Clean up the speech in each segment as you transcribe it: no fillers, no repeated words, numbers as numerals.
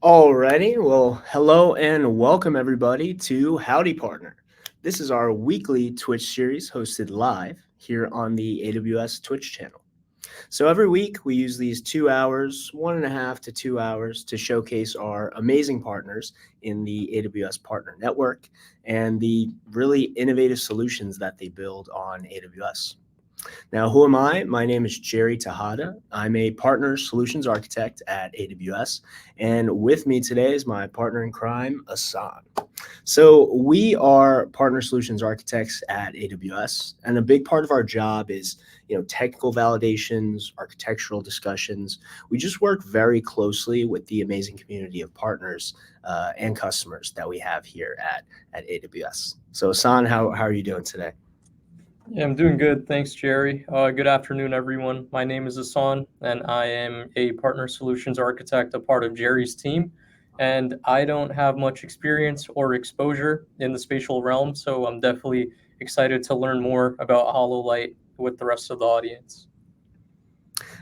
Alrighty, well, hello and welcome everybody to Howdy Partner. This is our weekly Twitch series hosted live here on the AWS Twitch channel. So every week we use these 2 hours, 1.5 to 2 hours to showcase our amazing partners in the AWS Partner Network and the really innovative solutions that they build on AWS. Now, who am I? My name is Jerry Tejada. I'm a partner solutions architect at AWS. And with me today is my partner in crime, Ahsan. So we are partner solutions architects at AWS. And a big part of our job is technical validations, architectural discussions. We just work very closely with the amazing community of partners and customers that we have here at AWS. So Ahsan, how are you doing today? Yeah, I'm doing good. Thanks, Jerry. Good afternoon, everyone. My name is Ahsan, and I am a partner solutions architect, a part of Jerry's team. And I don't have much experience or exposure in the spatial realm, so I'm definitely excited to learn more about Hololight with the rest of the audience.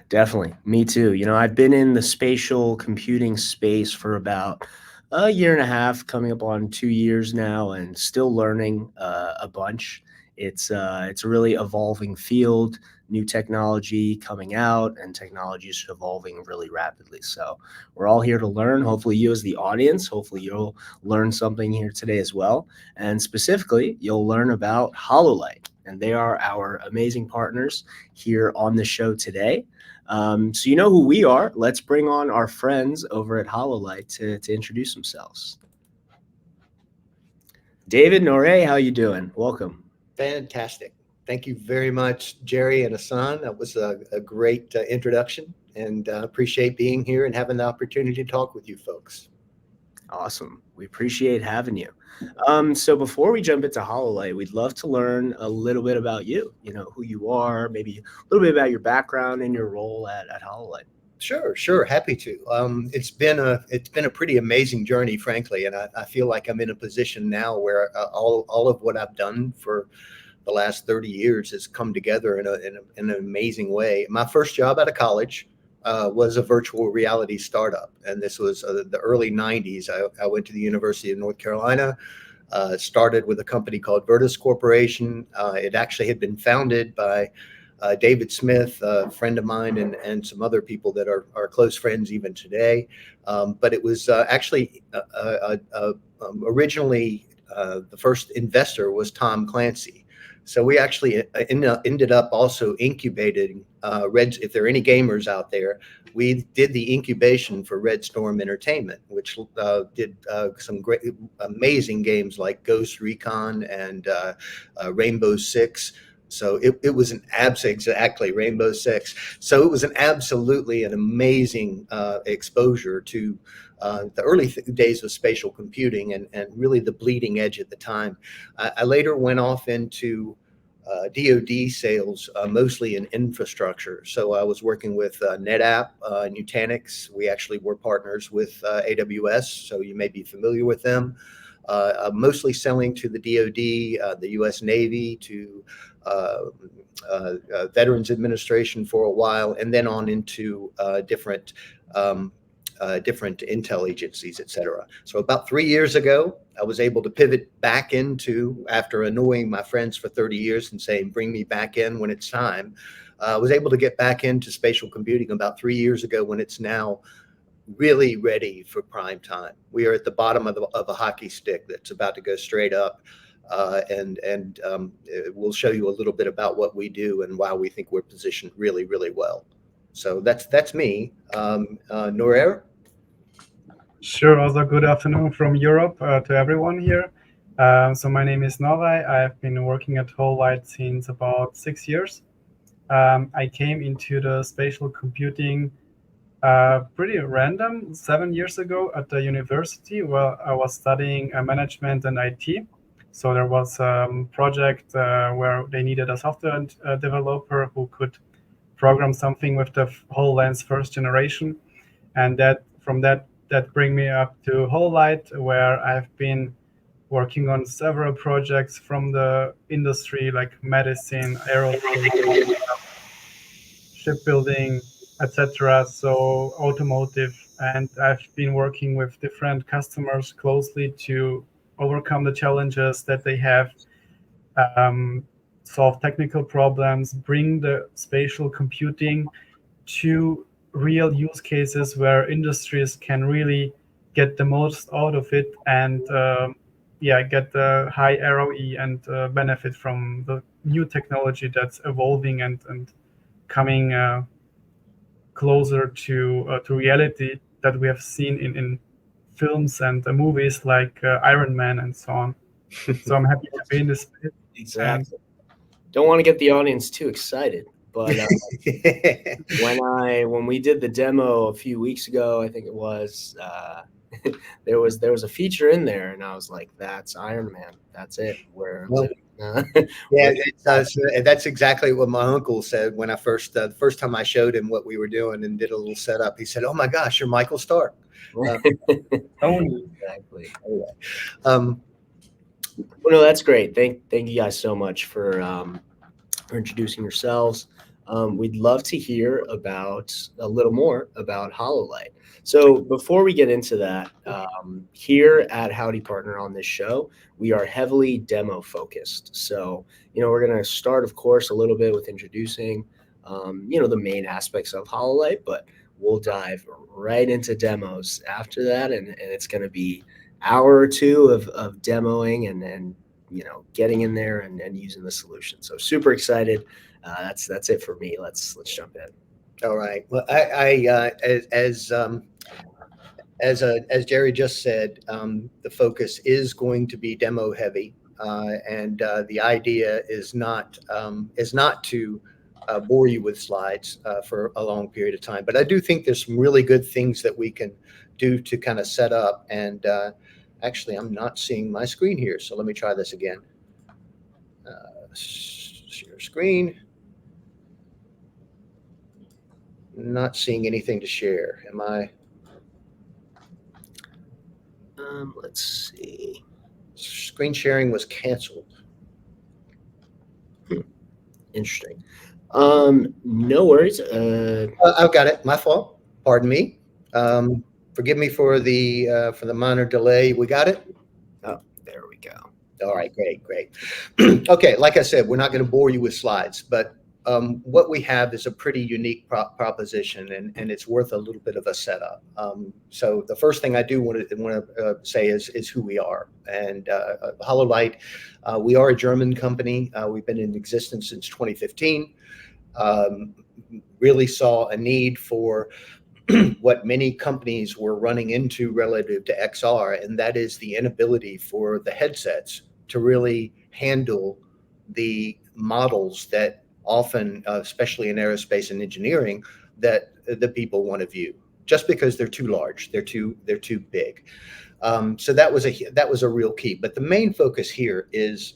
Definitely. Me too. I've been in the spatial computing space for about a year and a half, coming up on 2 years now, and still learning a bunch. It's a really evolving field, new technology coming out, and technology is evolving really rapidly. So we're all here to learn. Hopefully, you as the audience, hopefully you'll learn something here today as well. And specifically, you'll learn about Hololight, and they are our amazing partners here on the show today. So you know who we are. Let's bring on our friends over at Hololight to introduce themselves. David, Norair, how you doing? Welcome. Fantastic. Thank you very much, Jerry and Ahsan. That was a great introduction, and appreciate being here and having the opportunity to talk with you folks. Awesome. We appreciate having you. So before we jump into Hololight, we'd love to learn a little bit about you, who you are, maybe a little bit about your background and your role at Hololight. Sure. Happy to. It's been a pretty amazing journey, frankly, and I feel like I'm in a position now where all of what I've done for the last 30 years has come together in an amazing way. My first job out of college was a virtual reality startup, and this was the early 90s. I went to the University of North Carolina. Started with a company called Virtus Corporation. It actually had been founded by David Smith, a friend of mine, and some other people that are close friends even today. But it was actually originally the first investor was Tom Clancy. So we actually ended up also incubating Red. If there are any gamers out there, we did the incubation for Red Storm Entertainment, which did some great, amazing games like Ghost Recon and Rainbow Six. So it was exactly Rainbow Six. So it was absolutely an amazing exposure to the early days of spatial computing and really the bleeding edge at the time. I later went off into DoD sales, mostly in infrastructure. So I was working with NetApp, Nutanix. We actually were partners with AWS, so you may be familiar with them. Mostly selling to the DoD, the U.S. Navy, to Veterans Administration for a while, and then on into different intel agencies, et cetera. So about 3 years ago, I was able to pivot back into, after annoying my friends for 30 years and saying, bring me back in when it's time. I was able to get back into spatial computing about 3 years ago when it's now really ready for prime time. We are at the bottom of a hockey stick that's about to go straight up. And we'll show you a little bit about what we do and why we think we're positioned really, really well. So that's me. Norair? Sure. Also, good afternoon from Europe to everyone here. So my name is Norair. I've been working at Hololight since about 6 years. I came into the spatial computing pretty random 7 years ago at the university where I was studying management and IT. So there was a project where they needed a software developer who could program something with the HoloLens first generation. And that bring me up to Hololight, where I've been working on several projects from the industry like medicine, aerospace, shipbuilding, etc. So automotive, and I've been working with different customers closely to overcome the challenges that they have, um, solve technical problems, bring the spatial computing to real use cases where industries can really get the most out of it, and yeah, get the high ROE and benefit from the new technology that's evolving and coming closer to reality that we have seen in films and movies like Iron Man and so on. So I'm happy to be in this space. And Exactly. Don't want to get the audience too excited, but when we did the demo a few weeks ago, I think it was, there was a feature in there, and I was like, "That's Iron Man. That's it. We're Well, living." Yeah, that's exactly what my uncle said when I the first time I showed him what we were doing and did a little setup. He said, "Oh my gosh, you're Michael Stark." Tony. Exactly. Anyway, um, Well, no, that's great. Thank you guys so much for introducing yourselves. We'd love to hear about a little more about Hololight. So before we get into that, here at Howdy Partner on this show, we are heavily demo focused. So we're going to start, of course, a little bit with introducing the main aspects of Hololight, but we'll dive right into demos after that, and it's going to be hour or two of demoing and getting in there and using the solution. So super excited. That's it for me. Let's jump in. all right. Well, as Jerry just said, the focus is going to be demo heavy, and the idea is not to bore you with slides for a long period of time. But I do think there's some really good things that we can do to kind of set up. And actually, I'm not seeing my screen here, so let me try this again. Share screen. Not seeing anything to share. Am I? Let's see. Screen sharing was canceled. Interesting. No worries. I've got it. My fault. Pardon me. Forgive me for the minor delay. We got it. Oh, there we go. All right, great. Okay, like I said, we're not going to bore you with slides, but what we have is a pretty unique proposition, and it's worth a little bit of a setup. So the first thing I do want to say is who we are. And Hololight, we are a German company. We've been in existence since 2015. Really saw a need for what many companies were running into relative to XR, and that is the inability for the headsets to really handle the models that often, especially in aerospace and engineering, that the people want to view, just because they're too large, they're too big. So that was a real key. But the main focus here is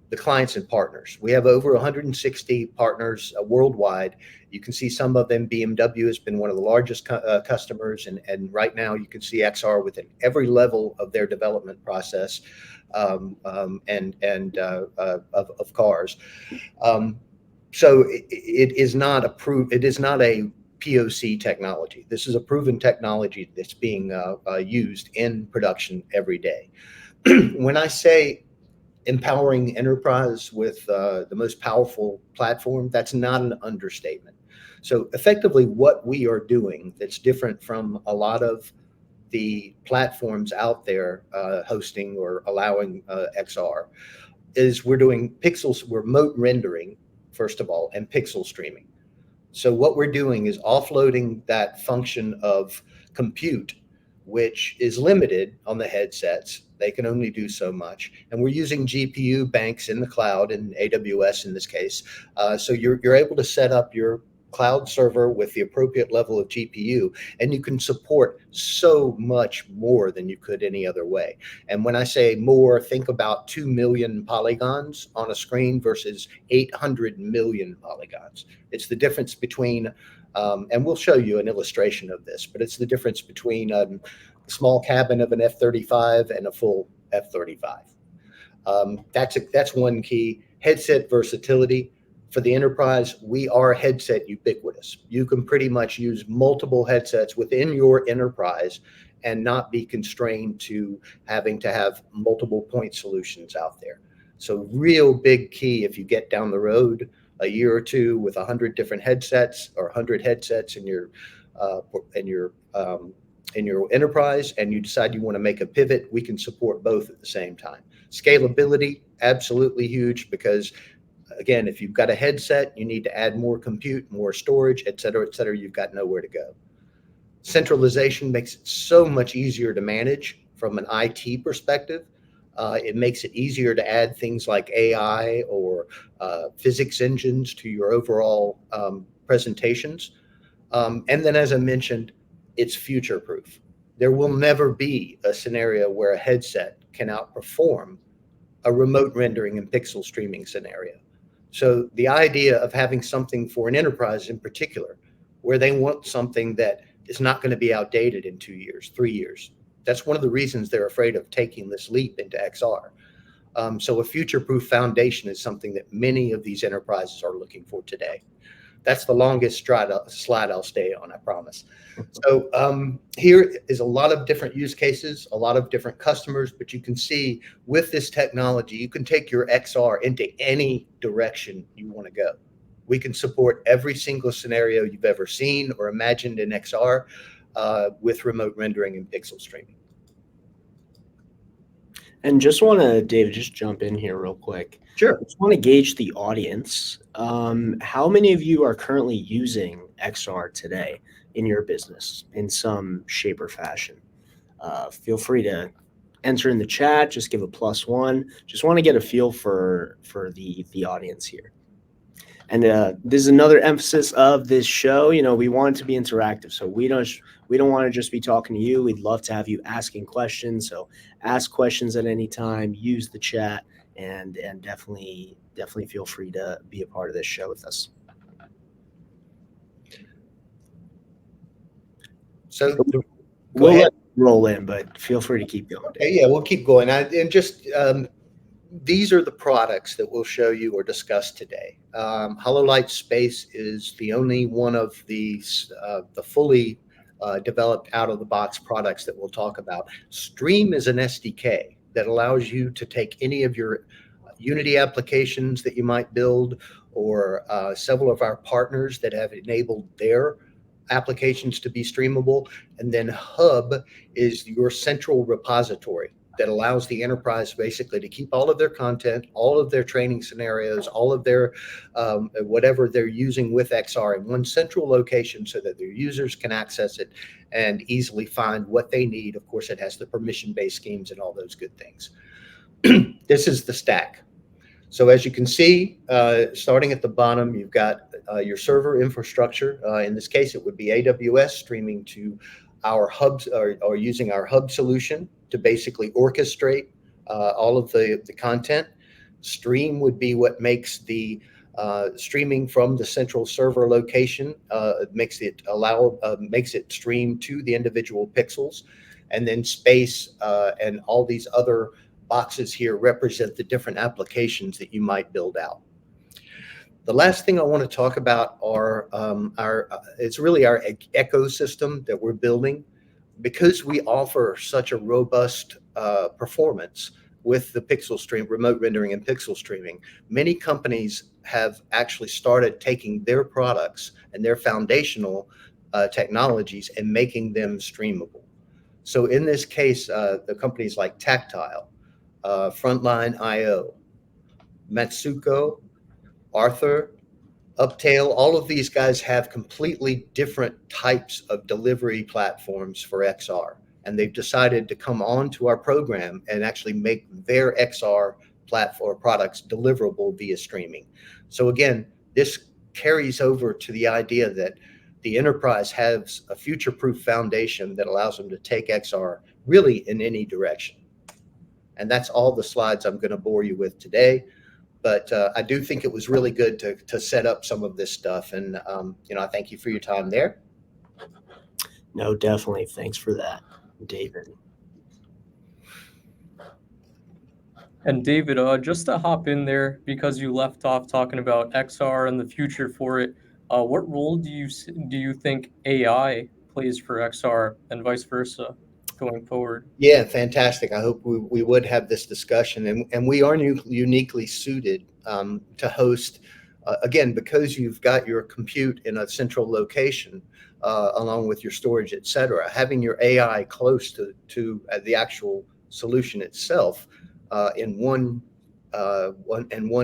the clients and partners. We have over 160 partners worldwide. You can see some of them. BMW has been one of the largest customers, and right now you can see XR within every level of their development process of cars. So it is not approved. It is not a POC technology. This is a proven technology that's being used in production every day. When I say empowering enterprise with the most powerful platform, that's not an understatement. So effectively what we are doing that's different from a lot of the platforms out there hosting or allowing XR is we're doing pixels, we're remote rendering, first of all, and pixel streaming. So what we're doing is offloading that function of compute, which is limited on the headsets. They can only do so much. And we're using GPU banks in the cloud, in AWS in this case. So you're able to set up your cloud server with the appropriate level of GPU, and you can support so much more than you could any other way. And when I say more, think about 2 million polygons on a screen versus 800 million polygons. It's the difference between, and we'll show you an illustration of this, but it's the difference between a small cabin of an F-35 and a full F-35. That's one key. Headset versatility. For the enterprise, we are headset ubiquitous. You can pretty much use multiple headsets within your enterprise and not be constrained to having to have multiple point solutions out there. So real big key if you get down the road a year or two with 100 different headsets or 100 headsets in your enterprise, and you decide you want to make a pivot, we can support both at the same time. Scalability, absolutely huge, because again, if you've got a headset, you need to add more compute, more storage, et cetera, you've got nowhere to go. Centralization makes it so much easier to manage from an IT perspective. It makes it easier to add things like AI or physics engines to your overall presentations. And then, as I mentioned, it's future-proof. There will never be a scenario where a headset can outperform a remote rendering and pixel streaming scenario. So the idea of having something for an enterprise in particular, where they want something that is not going to be outdated in 2 years, 3 years. That's one of the reasons they're afraid of taking this leap into XR. So a future-proof foundation is something that many of these enterprises are looking for today. That's the longest slide I'll stay on, I promise. So here is a lot of different use cases, a lot of different customers, but you can see with this technology, you can take your XR into any direction you want to go. We can support every single scenario you've ever seen or imagined in XR with remote rendering and pixel streaming. And just want to, David, just jump in here real quick. Sure. I just want to gauge the audience. How many of you are currently using XR today in your business in some shape or fashion? Feel free to enter in the chat. Just give a +1. Just want to get a feel for the audience here. And this is another emphasis of this show. You know, we want it to be interactive, so we don't want to just be talking to you. We'd love to have you asking questions. So ask questions at any time. Use the chat, and definitely feel free to be a part of this show with us. So we'll let it roll in, but feel free to keep going, Dave. Yeah, we'll keep going. And just these are the products that we'll show you or discuss today. Hololight Space is the only one of these, the fully developed out-of-the-box products that we'll talk about. Stream is an SDK that allows you to take any of your Unity applications that you might build, or several of our partners that have enabled their applications to be streamable. And then Hub is your central repository that allows the enterprise basically to keep all of their content, all of their training scenarios, all of their whatever they're using with XR in one central location so that their users can access it and easily find what they need. Of course, it has the permission-based schemes and all those good things. This is the stack. So as you can see, starting at the bottom, you've got your server infrastructure. In this case, it would be AWS streaming to our hubs, or using our hub solution to basically orchestrate all of the content. Stream would be what makes the streaming from the central server location, makes it stream to the individual pixels. And then Space and all these other boxes here represent the different applications that you might build out. The last thing I want to talk about are it's really our ecosystem that we're building. Because we offer such a robust performance with the pixel stream, remote rendering and pixel streaming, many companies have actually started taking their products and their foundational technologies and making them streamable. So in this case, the companies like Tactile, Frontline IO, Matsuko, Arthur, Uptail, all of these guys have completely different types of delivery platforms for XR. And they've decided to come on to our program and actually make their XR platform products deliverable via streaming. So again, this carries over to the idea that the enterprise has a future-proof foundation that allows them to take XR really in any direction. And that's all the slides I'm going to bore you with today. But I do think it was really good to set up some of this stuff. And, I thank you for your time there. No, definitely. Thanks for that, David. And David, just to hop in there, because you left off talking about XR and the future for it, what role do you think AI plays for XR and vice versa going forward? Yeah, fantastic. I hope we would have this discussion, and we are uniquely suited to host, again, because you've got your compute in a central location, along with your storage, et cetera. Having your AI close to the actual solution itself in one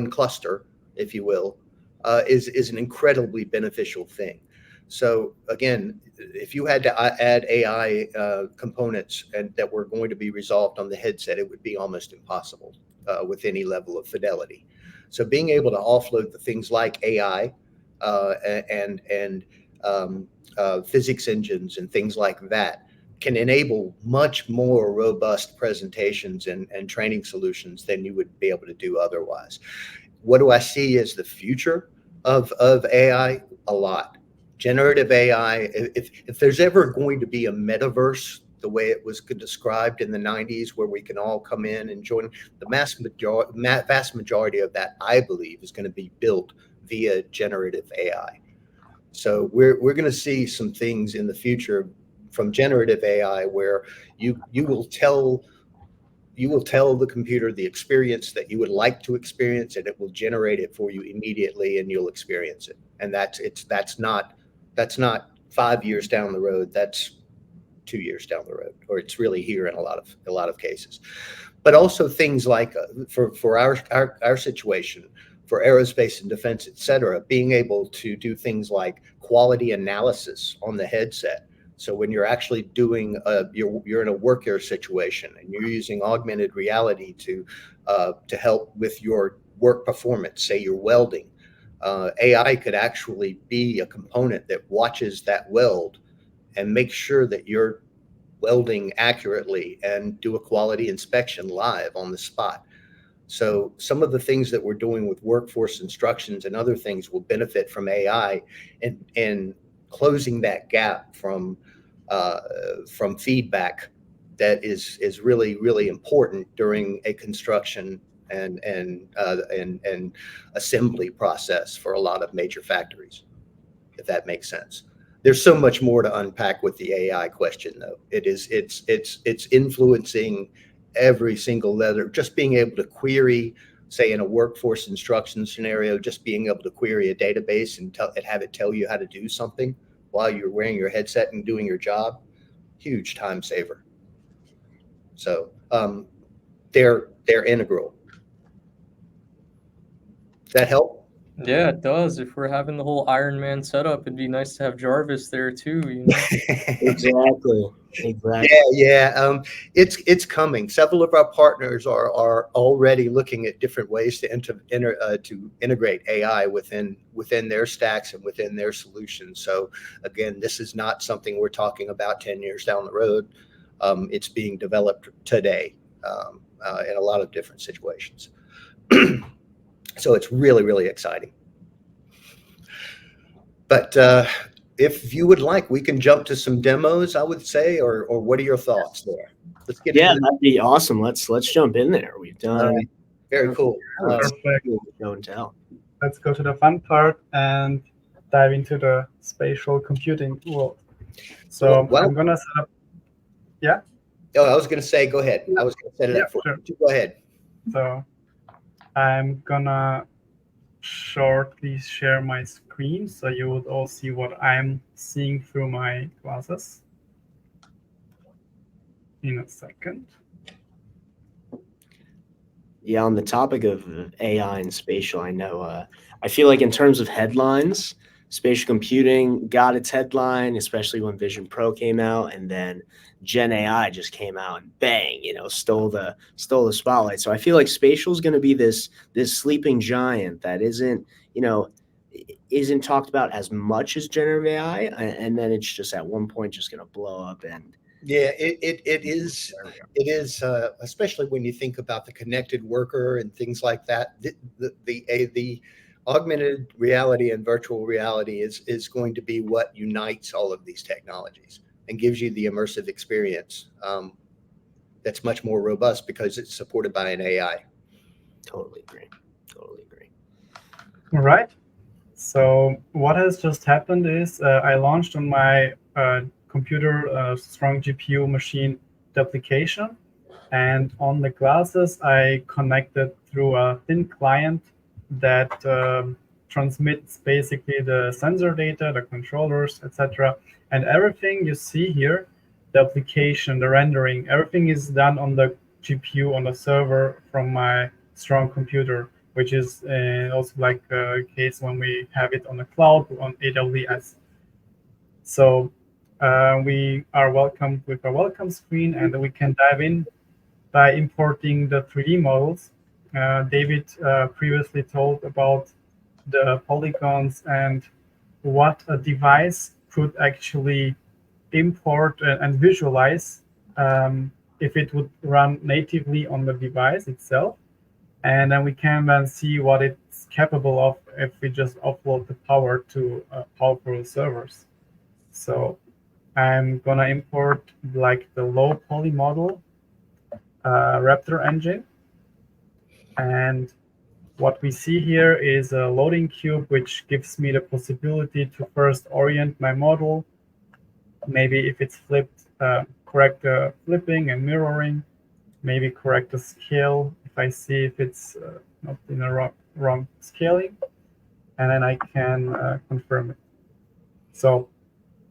cluster, if you will, is an incredibly beneficial thing. So again, if you had to add AI components and that were going to be resolved on the headset, it would be almost impossible with any level of fidelity. So being able to offload the things like AI and physics engines and things like that can enable much more robust presentations and training solutions than you would be able to do otherwise. What do I see as the future of AI? A lot. Generative AI, if there's ever going to be a metaverse, the way it was described in the 90s, where we can all come in and join, the vast majority of that, I believe, is going to be built via generative AI. So we're going to see some things in the future from generative AI where you will tell the computer the experience that you would like to experience, and it will generate it for you immediately, and you'll experience it. And that's not 5 years down the road. That's 2 years down the road, or it's really here in a lot of cases. But also things like for our situation, for aerospace and defense, et cetera, being able to do things like quality analysis on the headset. So when you're actually doing you're in a worker situation and you're using augmented reality to help with your work performance, say you're welding, AI could actually be a component that watches that weld and make sure that you're welding accurately and do a quality inspection live on the spot. So some of the things that we're doing with workforce instructions and other things will benefit from AI and closing that gap from feedback that is really, really important during a construction and assembly process for a lot of major factories, if that makes sense. There's so much more to unpack with the AI question, though. It's influencing every single letter. Just being able to query, say in a workforce instruction scenario, just being able to query a database and have it tell you how to do something while you're wearing your headset and doing your job, huge time saver. So they're integral. Does that help? Yeah, it does. If we're having the whole Iron Man setup, it'd be nice to have Jarvis there too, you know? Exactly. Yeah. It's coming. Several of our partners are already looking at different ways to integrate AI within their stacks and within their solutions. So again, this is not something we're talking about 10 years down the road. It's being developed today in a lot of different situations. So it's really, really exciting. But if you would like, we can jump to some demos, I would say, or what are your thoughts there? Let's get into that'd be awesome. Let's jump in there. We've done very cool. Perfect. Show and tell. Let's go to the fun part and dive into the spatial computing world. So I'm gonna set up. Yeah. Oh, I was gonna say, go ahead. I was gonna set it up for you. Go ahead. So I'm gonna shortly share my screen so you would all see what I'm seeing through my glasses in a second. Yeah, on the topic of AI and spatial, I know I feel like in terms of headlines, spatial computing got its headline, especially when Vision Pro came out, and then Gen AI just came out and bang, stole the spotlight. So I feel like spatial is going to be this sleeping giant that isn't talked about as much as generative AI, and then it's just at one point just going to blow up. And yeah, it is, especially when you think about the connected worker and things like that. The augmented reality and virtual reality is going to be what unites all of these technologies and gives you the immersive experience that's much more robust because it's supported by an AI. Totally agree. Totally agree. All right. So what has just happened is I launched on my computer strong GPU machine the application, and on the glasses I connected through a thin client that transmits basically the sensor data, the controllers, etc. And everything you see here, the application, the rendering, everything is done on the GPU on the server from my strong computer, which is also like a case when we have it on the cloud on AWS. So we are welcomed with a welcome screen, and we can dive in by importing the 3D models. David previously told about the polygons and what a device could actually import and visualize if it would run natively on the device itself. And then we can then see what it's capable of if we just upload the power to powerful servers. So I'm gonna import like the low poly model Raptor engine, and what we see here is a loading cube, which gives me the possibility to first orient my model. Maybe if it's flipped, correct the flipping and mirroring. Maybe correct the scale if I see if it's not in a wrong scaling, and then I can confirm it. So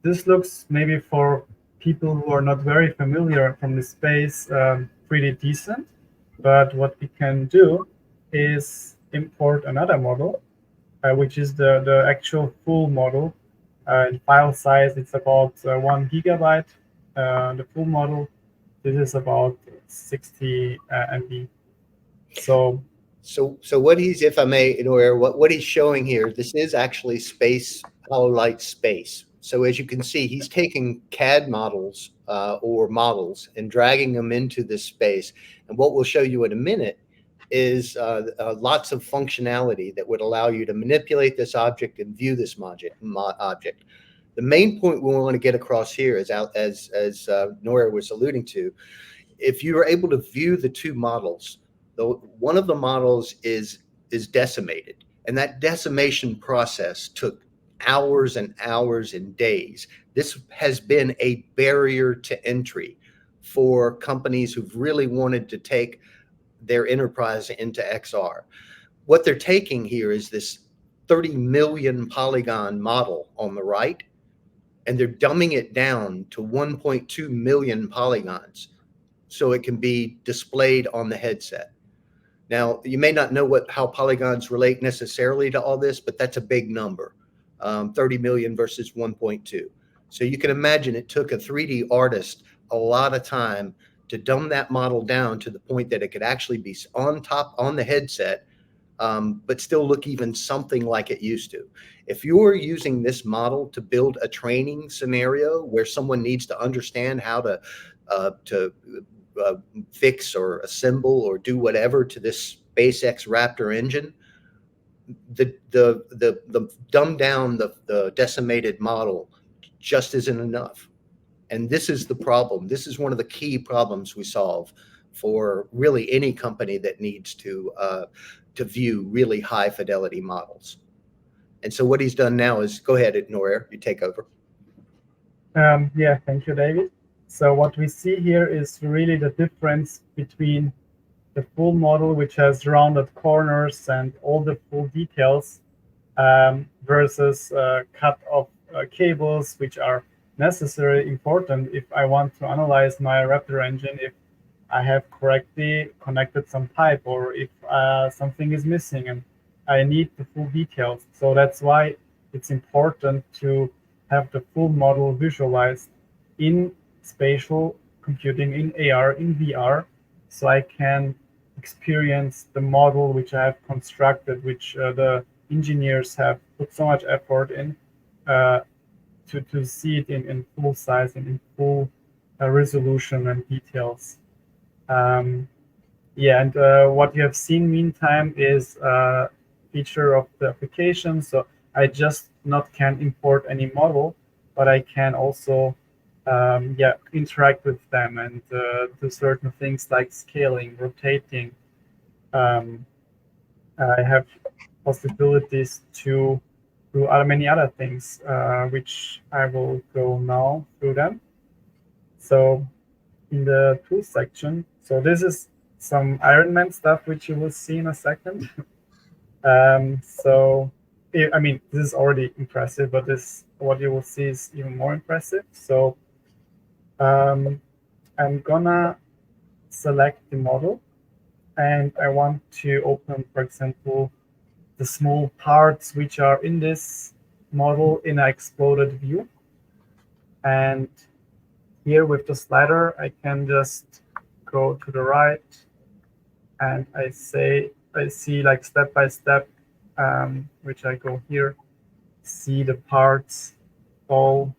this looks maybe for people who are not very familiar from the space pretty decent, but what we can do is import another model, which is the actual full model. In file size, it's about 1 gigabyte. The full model, this is about 60 MB. So what he's, if I may, Norair, what he's showing here, this is actually space, Hololight space. So as you can see, he's taking CAD models or models and dragging them into this space. And what we'll show you in a minute is lots of functionality that would allow you to manipulate this object and view this object. The main point we want to get across here is, as Norair was alluding to, if you are able to view the two models, one of the models is decimated, and that decimation process took hours and hours and days. This has been a barrier to entry for companies who've really wanted to take their enterprise into XR. What they're taking here is this 30 million polygon model on the right, and they're dumbing it down to 1.2 million polygons so it can be displayed on the headset. Now, you may not know how polygons relate necessarily to all this, but that's a big number, 30 million versus 1.2. So you can imagine it took a 3D artist a lot of time to dumb that model down to the point that it could actually be on the headset, but still look even something like it used to. If you're using this model to build a training scenario where someone needs to understand how to fix or assemble or do whatever to this SpaceX Raptor engine, the dumbed down, the decimated model just isn't enough. And this is the problem. This is one of the key problems we solve for really any company that needs to view really high fidelity models. And so what he's done now is, go ahead, Norair, you take over. Yeah, thank you, David. So what we see here is really the difference between the full model, which has rounded corners and all the full details, versus cut off cables, which are necessarily important if I want to analyze my Raptor engine, if I have correctly connected some pipe, or if something is missing and I need the full details. So that's why it's important to have the full model visualized in spatial computing, in AR, in VR, so I can experience the model which I have constructed, which the engineers have put so much effort in, to see it in full size and in full resolution and details. Yeah, and what you have seen meantime is a feature of the application. So I just not can import any model, but I can also interact with them and do certain things like scaling, rotating, I have possibilities to do many other things, which I will go now through them. So in the tools section, so this is some Iron Man stuff, which you will see in a second. I mean, this is already impressive, but this what you will see is even more impressive. So I'm gonna select the model, and I want to open, for example, the small parts which are in this model in an exploded view. And here with the slider, I can just go to the right, and I see like step by step, which I go here, see the parts all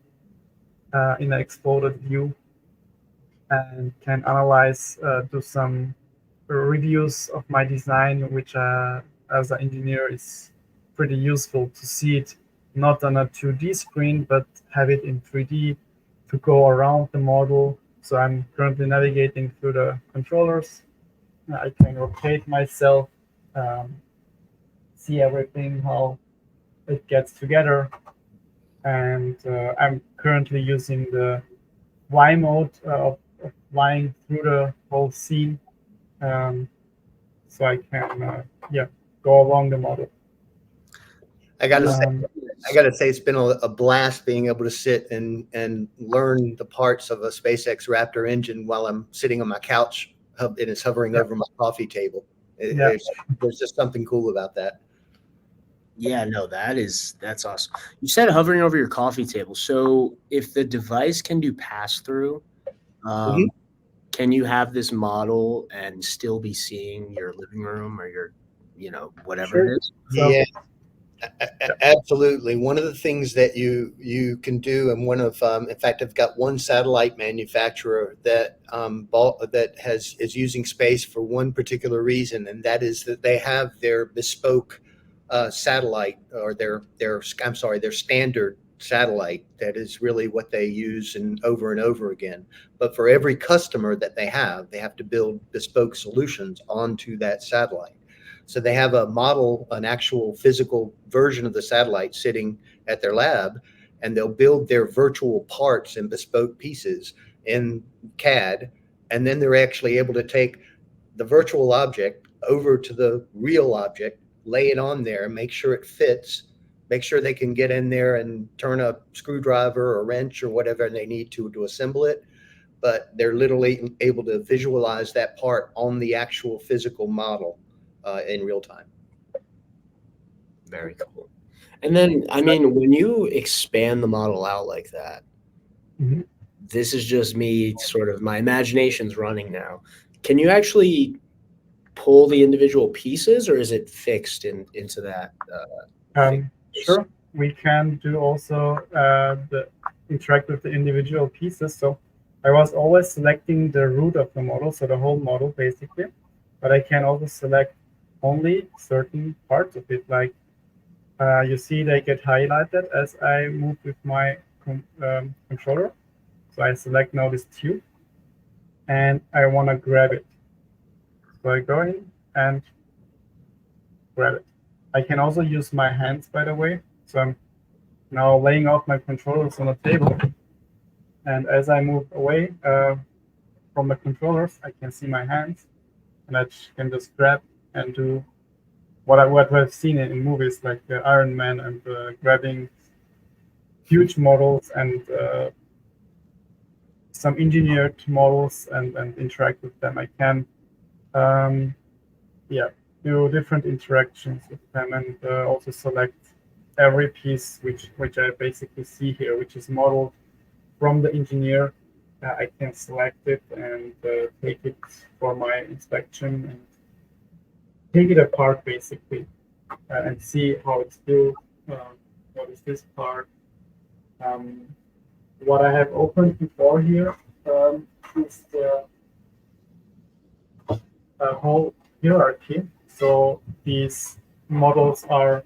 in an exploded view, and can analyze, do some reviews of my design, which as an engineer is pretty useful to see it not on a 2D screen, but have it in 3D to go around the model. So I'm currently navigating through the controllers. I can rotate myself, see everything, how it gets together. And I'm currently using the Y mode of flying through the whole scene. So I can, go along the model. I gotta say, Um, it's been a blast being able to sit and learn the parts of a SpaceX Raptor engine while I'm sitting on my couch and it's hovering over my coffee table. Yeah. There's just something cool about that. Yeah, no, that's awesome. You said hovering over your coffee table. So if the device can do pass through, Mhm. can you have this model and still be seeing your living room or your, whatever Sure. it is? So, Yeah, absolutely. One of the things that you can do, and in fact, I've got one satellite manufacturer that is using space for one particular reason, and that is that they have their bespoke satellite, or their standard satellite that is really what they use and over again. But for every customer that they have to build bespoke solutions onto that satellite. So they have a model, an actual physical version of the satellite sitting at their lab, and they'll build their virtual parts and bespoke pieces in CAD. And then they're actually able to take the virtual object over to the real object, lay it on there, make sure it fits, make sure they can get in there and turn a screwdriver or wrench or whatever they need to assemble it. But they're literally able to visualize that part on the actual physical model in real time. Very cool. And then, I mean, when you expand the model out like that, Mhm. this is just me sort of, my imagination's running now. Can you actually pull the individual pieces, or is it fixed into that? Sure. We can do also the interact with the individual pieces. So I was always selecting the root of the model, so the whole model basically, but I can also select only certain parts of it. Like you see, they get highlighted as I move with my controller. So I select now this tube, and I want to grab it. So I go in and grab it. I can also use my hands, by the way. So I'm now laying out my controllers on the table. And as I move away from the controllers, I can see my hands, and I can just grab and do what I've seen in movies like Iron Man, and grabbing huge models and some engineered models and interact with them. I can do different interactions with them, and also select every piece which I basically see here, which is modeled from the engineer. I can select it and take it for my inspection and take it apart basically, and see how it's built. What is this part? What I have opened before here is the whole hierarchy. So these models are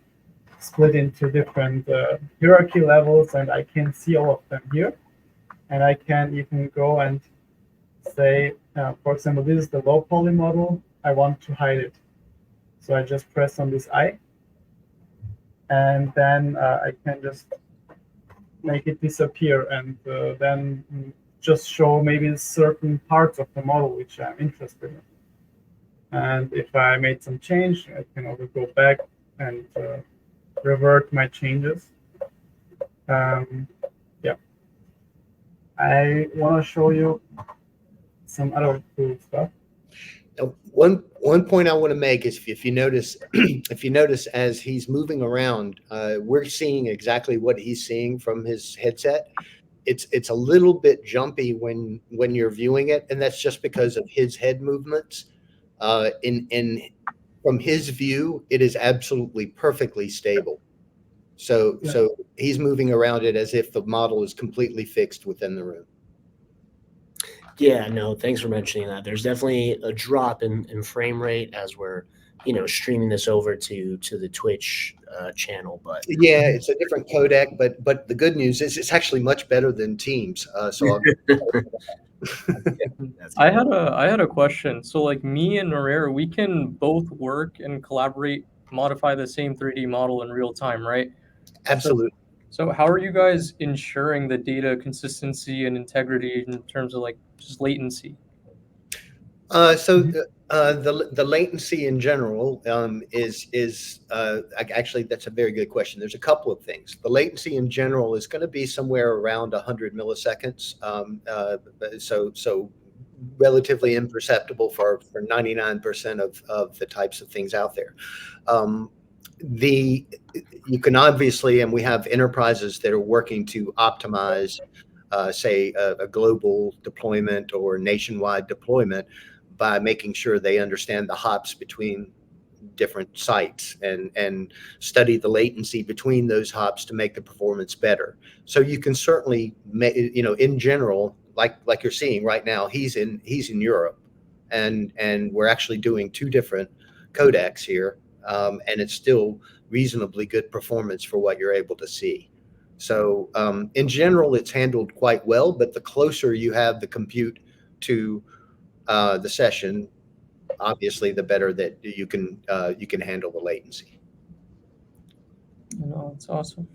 split into different hierarchy levels, and I can see all of them here. And I can even go and say, for example, this is the low poly model. I want to hide it. So I just press on this eye, and then I can just make it disappear, and then just show maybe certain parts of the model which I'm interested in. And if I made some change, I can also go back and revert my changes. Yeah. I want to show you some other cool stuff. One point I want to make is if you notice if you notice as he's moving around, we're seeing exactly what he's seeing from his headset. It's a little bit jumpy when you're viewing it, and that's just because of his head movements. From his view, it is absolutely perfectly stable. So he's moving around it as if the model is completely fixed within the room. Yeah, no, thanks for mentioning that. There's definitely a drop in frame rate as we're, streaming this over to the Twitch channel. But yeah, it's a different codec, but the good news is it's actually much better than Teams. So I had a question. So like me and Norair, we can both work and collaborate, modify the same 3D model in real time, right? absolutely. So how are you guys ensuring the data consistency and integrity in terms of like just latency? The latency in general is actually, that's a very good question. There's a couple of things. The latency in general is going to be somewhere around 100 milliseconds. So relatively imperceptible for 99% of the types of things out there. You can obviously, and we have enterprises that are working to optimize, say, a global deployment or nationwide deployment by making sure they understand the hops between different sites and study the latency between those hops to make the performance better. So you can certainly, in general, like you're seeing right now, he's in Europe, and we're actually doing two different codecs here. And it's still reasonably good performance for what you're able to see. So in general, it's handled quite well, but the closer you have the compute to the session, obviously, the better that you can handle the latency. It's awesome.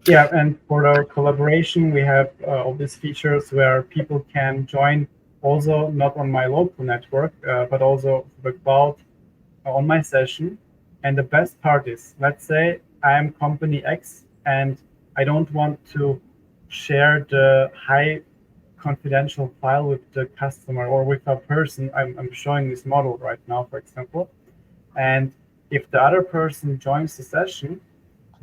Yeah, and for our collaboration, we have all these features where people can join also not on my local network, but also the cloud on my session. And the best part is, let's say I am company X and I don't want to share the high confidential file with the customer or with a person. I'm showing this model right now, for example. And if the other person joins the session,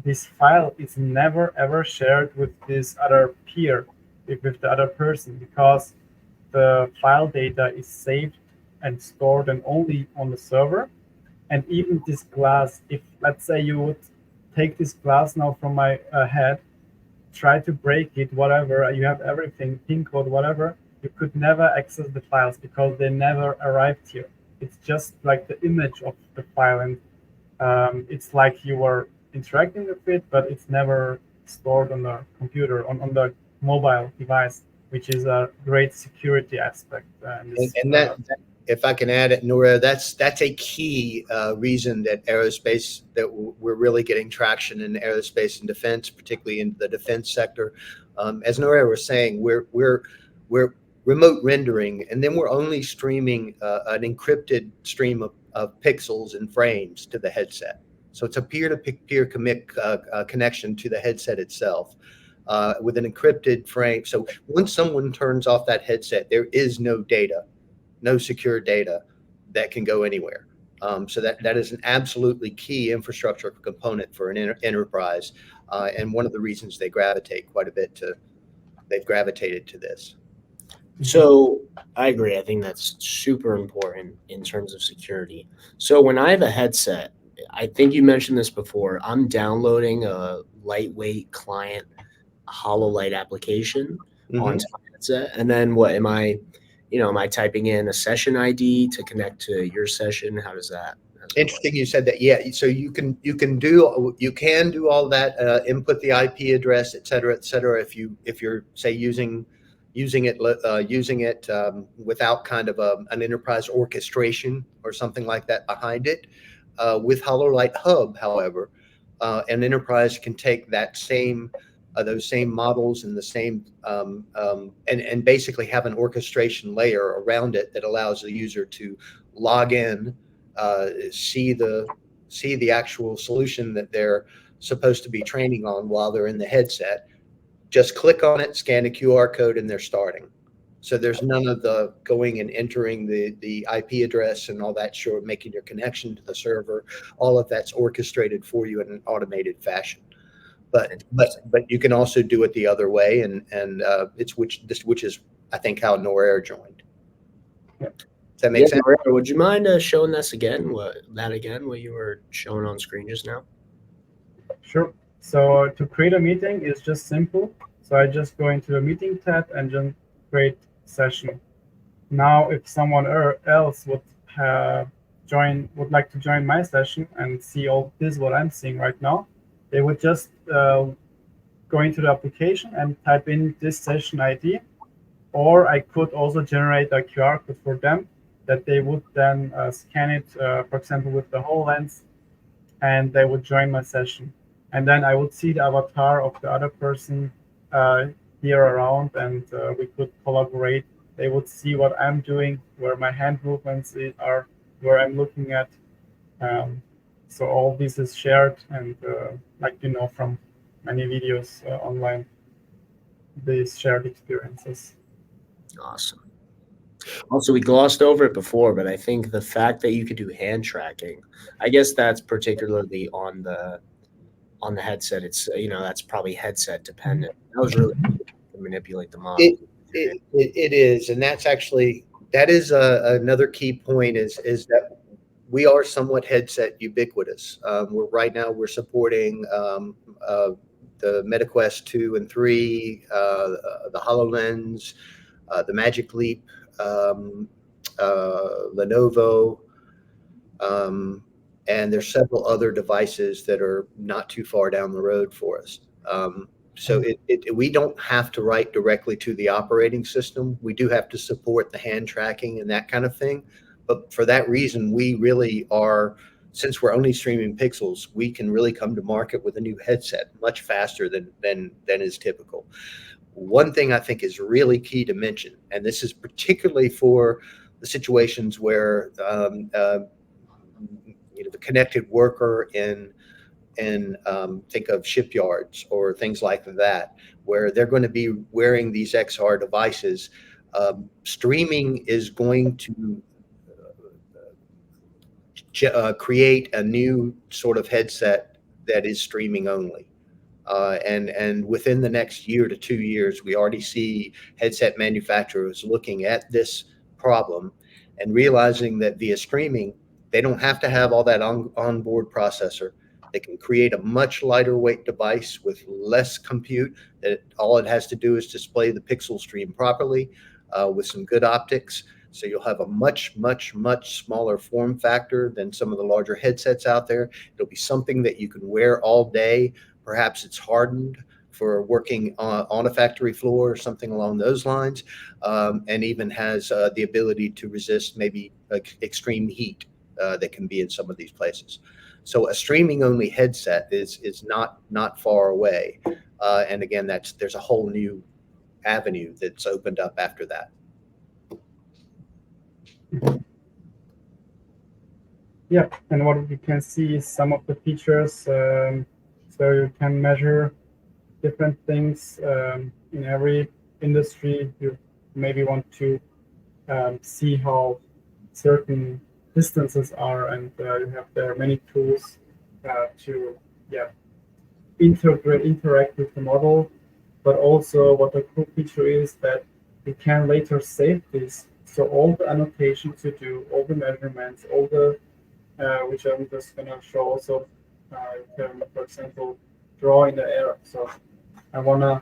this file is never ever shared with this other peer, with the other person, because the file data is saved and stored and only on the server. And even this glass, if let's say you would take this glass now from my head, try to break it, whatever, you have everything, pin code, whatever, you could never access the files because they never arrived here. It's just like the image of the file, and it's like you were interacting with it, but it's never stored on the computer, on the mobile device, which is a great security aspect. And that, if I can add it, Norair, that's a key reason that aerospace, that we're really getting traction in aerospace and defense, particularly in the defense sector. As Norair was saying, we're remote rendering, and then we're only streaming an encrypted stream of pixels and frames to the headset. So it's a peer-to-peer connection to the headset itself with an encrypted frame. So once someone turns off that headset, there is no data, no secure data that can go anywhere. So that is an absolutely key infrastructure component for an enterprise, and one of the reasons they gravitate quite a bit they've gravitated to this. So I agree. I think that's super important in terms of security. So when I have a headset, I think you mentioned this before, I'm downloading a lightweight client Hololight application onto my headset. And then what am I typing in a session ID to connect to your session? How does that? Interesting you said that. Yeah, so you can do all that, input the IP address, et cetera, if you're say using using it without kind of an enterprise orchestration or something like that behind it. With Hololight Hub, however, an enterprise can take that those same models and the same and basically have an orchestration layer around it that allows the user to log in, see the actual solution that they're supposed to be training on while they're in the headset. Just click on it, scan a QR code, and they're starting. So there's none of the going and entering the IP address and all that, sure, making your connection to the server. All of that's orchestrated for you in an automated fashion. But you can also do it the other way, and which is I think how Norair joined. Does that make sense? Norair, would you mind showing us again what you were showing on screen just now? Sure. So to create a meeting is just simple. So I just go into the meeting tab and just create session. Now, if someone else would like to join my session and see all this what I'm seeing right now, they would just go into the application and type in this session ID, or I could also generate a QR code for them that they would then scan it, for example, with the HoloLens, and they would join my session. And then I would see the avatar of the other person here around, and we could collaborate. They would see what I'm doing, where my hand movements are, where I'm looking at. So all this is shared, and from many videos online, these shared experiences. Awesome. Also, we glossed over it before, but I think the fact that you could do hand tracking, I guess that's particularly on the headset. It's that's probably headset dependent. That was really cool to manipulate the model. It is, and that is another key point is that we are somewhat headset ubiquitous. Right now we're supporting the MetaQuest 2 and 3, the HoloLens, the Magic Leap, Lenovo, and there's several other devices that are not too far down the road for us. So we don't have to write directly to the operating system. We do have to support the hand tracking and that kind of thing. But for that reason, we really are, since we're only streaming pixels, we can really come to market with a new headset much faster than is typical. One thing I think is really key to mention, and this is particularly for the situations where the connected worker in think of shipyards or things like that, where they're going to be wearing these XR devices. Streaming is going to create a new sort of headset that is streaming only. And within the next year to 2 years, we already see headset manufacturers looking at this problem and realizing that via streaming, they don't have to have all that onboard processor. They can create a much lighter weight device with less compute. That all it has to do is display the pixel stream properly with some good optics. So you'll have a much, much, much smaller form factor than some of the larger headsets out there. It'll be something that you can wear all day. Perhaps it's hardened for working on a factory floor or something along those lines, and even has the ability to resist maybe extreme heat that can be in some of these places. So a streaming only headset is not far away, and again, there's a whole new avenue that's opened up after that. Yeah, and what you can see is some of the features. So you can measure different things in every industry. You maybe want to see how certain distances are, and you have there many tools to interact with the model. But also what the cool feature is that you can later save this. So all the annotations you do, all the measurements, all the which I'm just gonna show also, you can, for example, draw in the air. So I wanna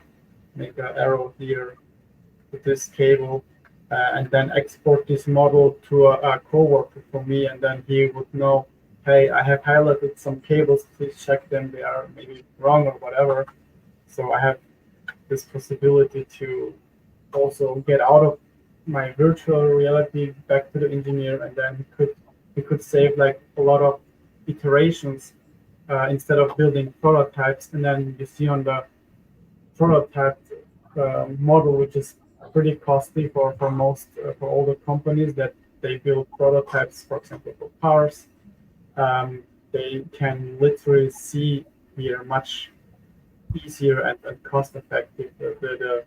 make an arrow here with this cable, and then export this model to a coworker for me, and then he would know, hey, I have highlighted some cables, please check them, they are maybe wrong or whatever. So I have this possibility to also get out of my virtual reality back to the engineer, and then he could save like a lot of iterations instead of building prototypes. And then you see on the prototype model, which is pretty costly for most for all the companies that they build prototypes, for example, for cars. They can literally see here much easier and cost effective the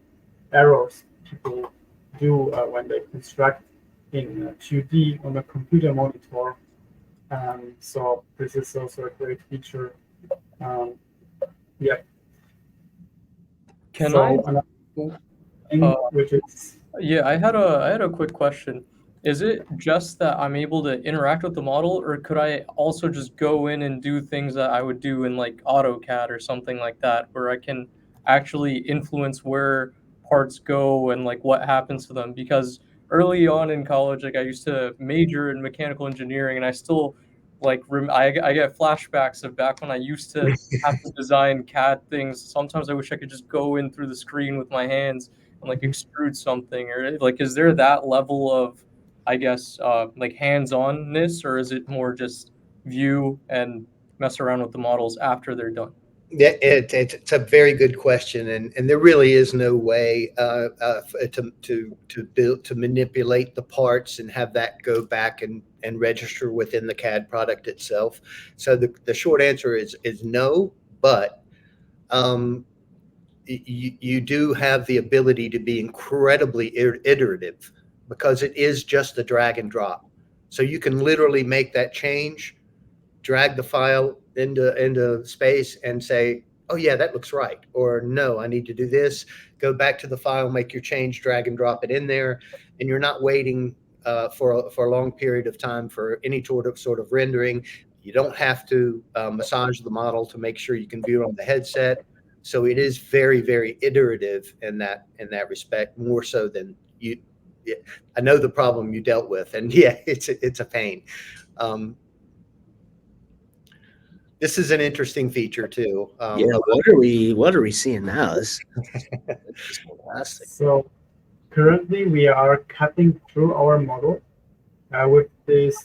errors people do when they construct in 2D on a computer monitor. So this is also a great feature. Yeah. Can So I? another thing, Uh, which is yeah, I had a quick question. Is it just that I'm able to interact with the model, or could I also just go in and do things that I would do in like AutoCAD or something like that, where I can actually influence where parts go and like what happens to them? Because early on in college, like I used to major in mechanical engineering, and I still like I get flashbacks of back when I used to have to design CAD things. Sometimes I wish I could just go in through the screen with my hands and like extrude something, or like is there that level of, I guess, like hands-onness, or is it more just view and mess around with the models after they're done? Yeah, it's a very good question, and there really is no way to build to manipulate the parts and have that go back and register within the CAD product itself. So the short answer is no, but um, you do have the ability to be incredibly iterative because it is just a drag and drop. So you can literally make that change, drag the file into space and say, oh yeah, that looks right. Or no, I need to do this. Go back to the file, make your change, drag and drop it in there. And you're not waiting for a long period of time for any sort of rendering. You don't have to massage the model to make sure you can view it on the headset. So it is very, very iterative in that respect, more so than you. I know the problem you dealt with, and yeah, it's a pain. Um, This is an interesting feature too. Yeah, what are we seeing now? This is fantastic. so currently we are cutting through our model with these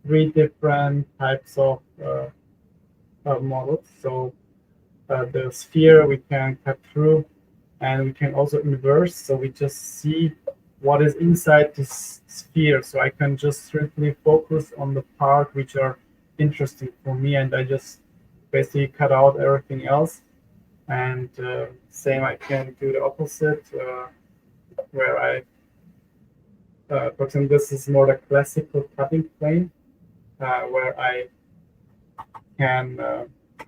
three different types of models. So the sphere we can cut through, and we can also inverse. So we just see what is inside this sphere. So I can just strictly focus on the part which are interesting for me, and I just basically cut out everything else. And same, I can do the opposite, where for example, this is more the classical cutting plane, where I can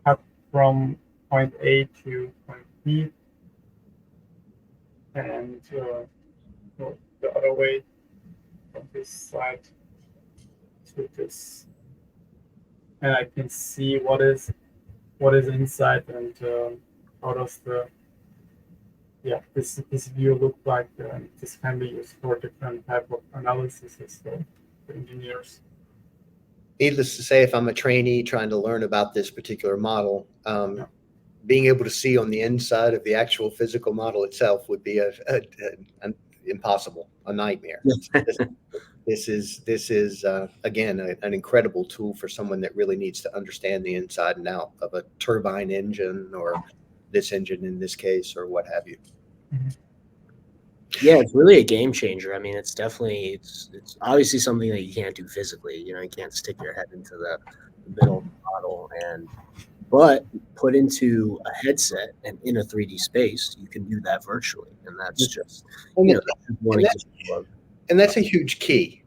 cut from point A to point B, and go the other way from this side to this, and I can see what is inside, and how does this view look like. This can be used for different type of analysis for engineers. Needless to say, if I'm a trainee trying to learn about this particular model, being able to see on the inside of the actual physical model itself would be an impossible, a nightmare. This is again an incredible tool for someone that really needs to understand the inside and out of a turbine engine, or this engine in this case, or what have you. Yeah, it's really a game changer. I mean, it's definitely it's obviously something that you can't do physically. You know, you can't stick your head into the middle of the model, but put into a headset and in a 3D space, you can do that virtually, and that's just and that's a huge key.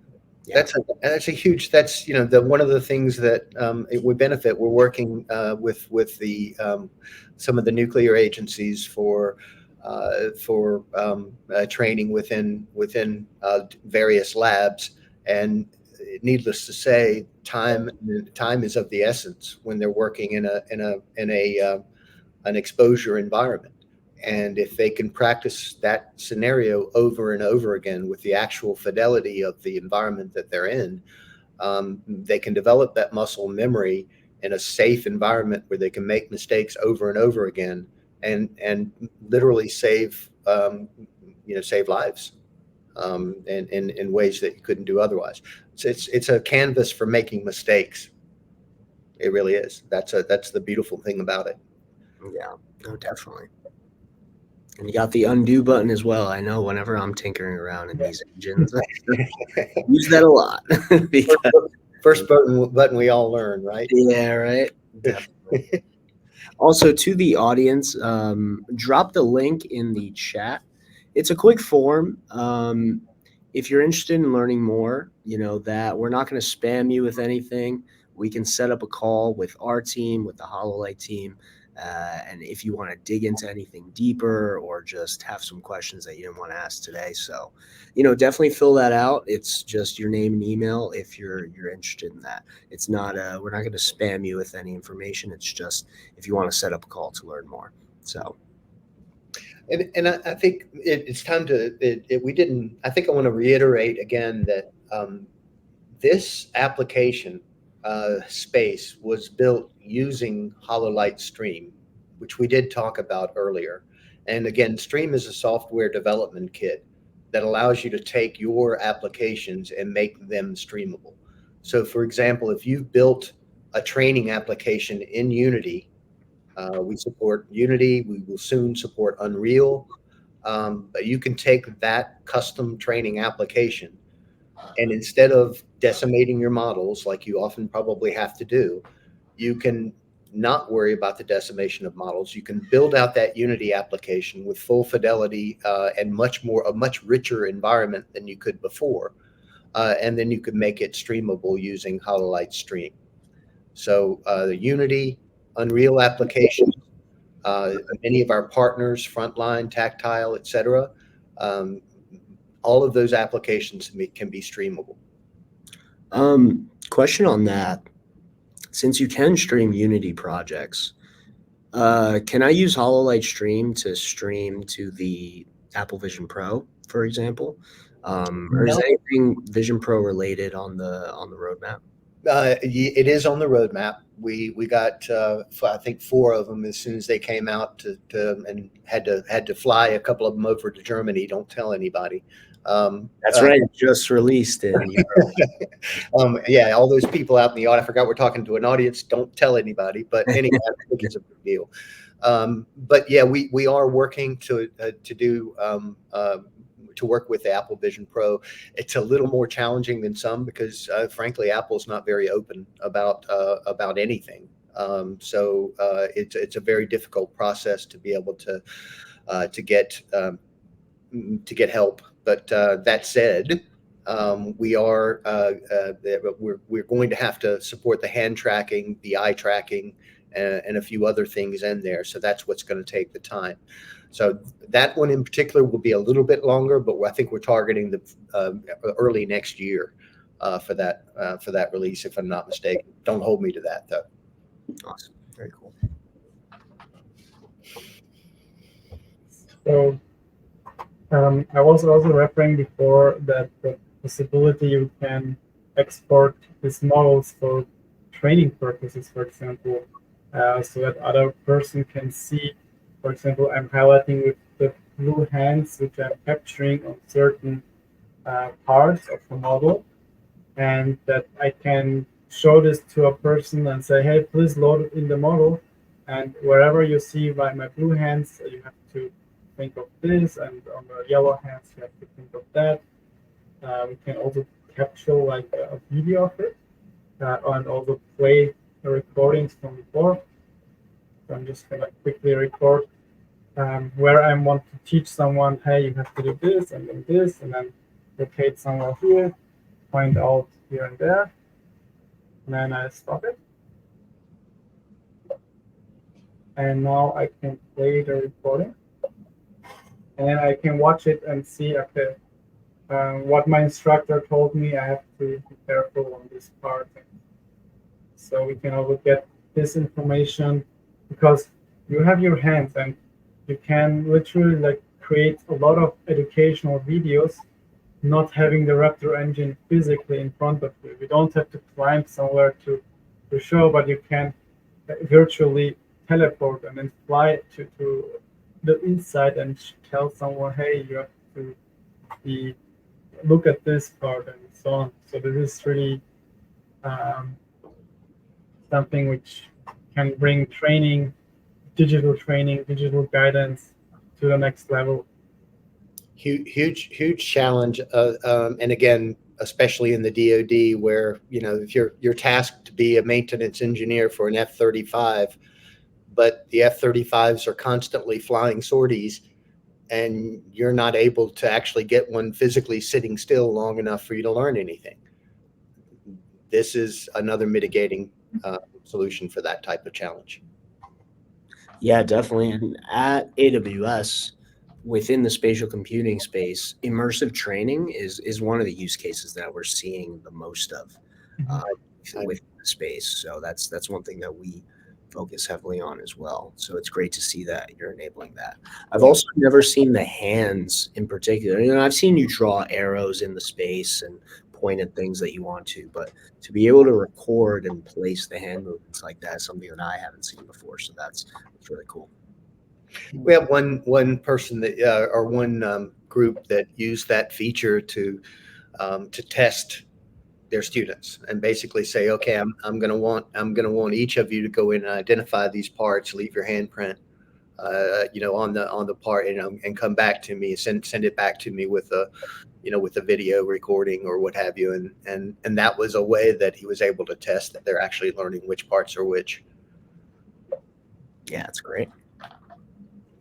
Yeah. That's a huge. That's one of the things that it would benefit. We're working with the some of the nuclear agencies for training within various labs, and needless to say, time is of the essence when they're working in an exposure environment. And if they can practice that scenario over and over again with the actual fidelity of the environment that they're in, they can develop that muscle memory in a safe environment where they can make mistakes over and over again, and literally save save lives in ways that you couldn't do otherwise. So it's a canvas for making mistakes. It really is. That's the beautiful thing about it. Yeah, no, definitely. And you got the undo button as well. I know whenever I'm tinkering around in these engines, I use that a lot. Because, First button we all learn, right? yeah, right. Definitely. Also, to the audience, drop the link in the chat. It's a quick form. If you're interested in learning more, that we're not going to spam you with anything. We can set up a call with our team, with the Hololight team. And if you want to dig into anything deeper or just have some questions that you didn't want to ask today. So, definitely fill that out. It's just your name and email if you're interested in that. It's not, we're not going to spam you with any information. It's just if you want to set up a call to learn more. So. And I think it's time to, I think I want to reiterate again that this application space was built using Hololight Stream, which we did talk about earlier. And again, Stream is a software development kit that allows you to take your applications and make them streamable. So for example, if you've built a training application in Unity, we support Unity, we will soon support Unreal, but you can take that custom training application and instead of decimating your models like you often probably have to do, you can not worry about the decimation of models. You can build out that Unity application with full fidelity and a much richer environment than you could before. And then you could make it streamable using Hololight Stream. So the Unity, Unreal applications, many of our partners, Frontline, Tactile, etc., all of those applications can be streamable. Question on that. Since you can stream Unity projects, can I use Hololight Stream to stream to the Apple Vision Pro, for example? Or is anything Vision Pro related on the roadmap? It is on the roadmap. We got I think 4 of them as soon as they came out and had to fly a couple of them over to Germany. Don't tell anybody. That's right. Just released in Europe. Yeah, all those people out in the audience. I forgot we're talking to an audience. Don't tell anybody. But anyway, I think it's a big deal. But yeah, we are working to work with the Apple Vision Pro. It's a little more challenging than some because, frankly, Apple's not very open about anything. So it's a very difficult process to be able to get help. But that said, we're going to have to support the hand tracking, the eye tracking, and a few other things in there. So that's what's going to take the time. So that one in particular will be a little bit longer, but I think we're targeting the early next year for that release, if I'm not mistaken. Don't hold me to that, though. Awesome. Very cool. So I was also referring before that the possibility you can export these models for training purposes, for example, so that other person can see. For example, I'm highlighting with the blue hands, which I'm capturing on certain parts of the model, and that I can show this to a person and say, hey, please load it in the model. And wherever you see my blue hands, you have to think of this, and on the yellow hands, you have to think of that. We can also capture like a video of it and also play the recordings from before. So I'm just going to quickly record where I want to teach someone, hey, you have to do this, and then locate somewhere here, point out here and there, and then I stop it. And now I can play the recording. And then I can watch it and see, okay, what my instructor told me I have to be careful on this part. So we can also get this information because you have your hands and you can literally like create a lot of educational videos not having the Raptor engine physically in front of you. You don't have to climb somewhere to show, but you can virtually teleport and then fly to the inside and tell someone, hey, you have to be look at this part and so on. So this is really something which can bring digital guidance to the next level. Huge challenge. And again, especially in the DoD, where if you're tasked to be a maintenance engineer for an F-35, but the F-35s are constantly flying sorties, and you're not able to actually get one physically sitting still long enough for you to learn anything. This is another mitigating solution for that type of challenge. Yeah, definitely. And at AWS, within the spatial computing space, immersive training is one of the use cases that we're seeing the most of within the space. So that's one thing that we focus heavily on as well. So it's great to see that you're enabling that. I've also never seen the hands in particular. I've seen you draw arrows in the space and point at things that you want to, but to be able to record and place the hand movements like that is something that I haven't seen before. So that's really cool. We have one person that or one group that used that feature to test their students and basically say, okay, I'm going to want each of you to go in and identify these parts, leave your handprint, on the part, and come back to me, send it back to me with a video recording or what have you, and that was a way that he was able to test that they're actually learning which parts are which. Yeah, that's great.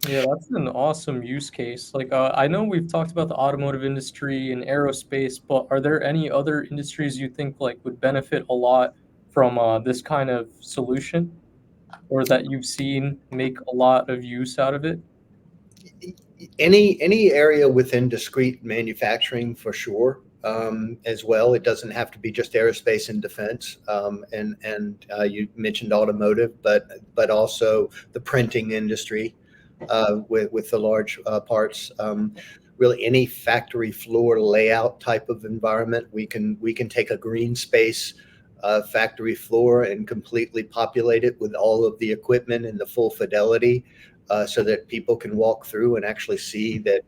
Yeah, that's an awesome use case. Like, I know we've talked about the automotive industry and aerospace, but are there any other industries you think would benefit a lot from this kind of solution, or that you've seen make a lot of use out of it? Any area within discrete manufacturing for sure, as well. It doesn't have to be just aerospace and defense. And you mentioned automotive, but also the printing industry. With the large parts, really any factory floor layout type of environment, we can take a green space factory floor and completely populate it with all of the equipment and the full fidelity, so that people can walk through and actually see that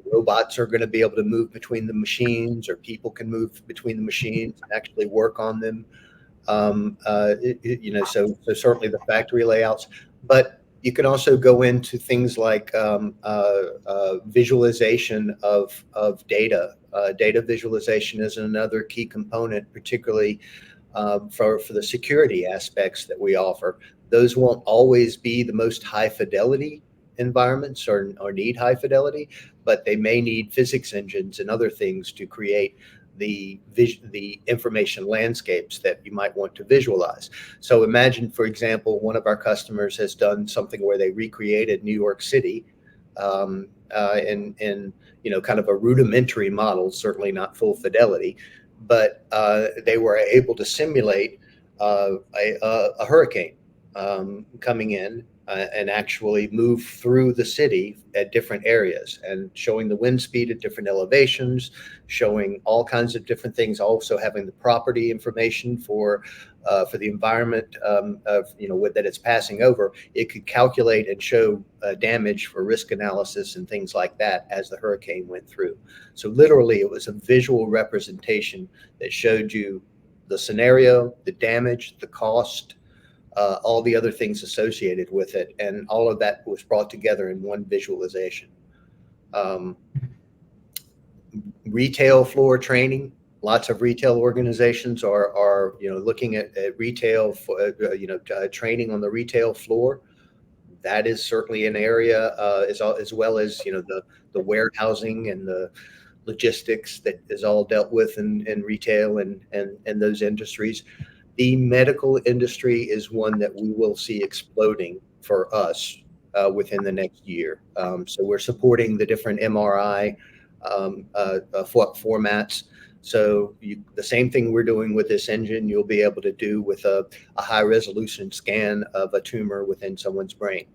robots are going to be able to move between the machines, or people can move between the machines and actually work on them. So certainly the factory layouts, but you can also go into things like visualization of data. Data visualization is another key component, particularly for the security aspects that we offer. Those won't always be the most high fidelity environments or need high fidelity, but they may need physics engines and other things to create the information landscapes that you might want to visualize. So imagine, for example, one of our customers has done something where they recreated New York City in kind of a rudimentary model, certainly not full fidelity, but they were able to simulate a hurricane coming in and actually move through the city at different areas, and showing the wind speed at different elevations, showing all kinds of different things, also having the property information for the environment that it's passing over. It could calculate and show damage for risk analysis and things like that as the hurricane went through. So literally it was a visual representation that showed you the scenario, the damage, the cost, all the other things associated with it, and all of that was brought together in one visualization. Retail floor training. Lots of retail organizations are looking at retail training on the retail floor. That is certainly an area, as well as the warehousing and the logistics that is all dealt with in retail and those industries. The medical industry is one that we will see exploding for us within the next year. So we're supporting the different MRI formats. So the same thing we're doing with this engine, you'll be able to do with a high resolution scan of a tumor within someone's brain,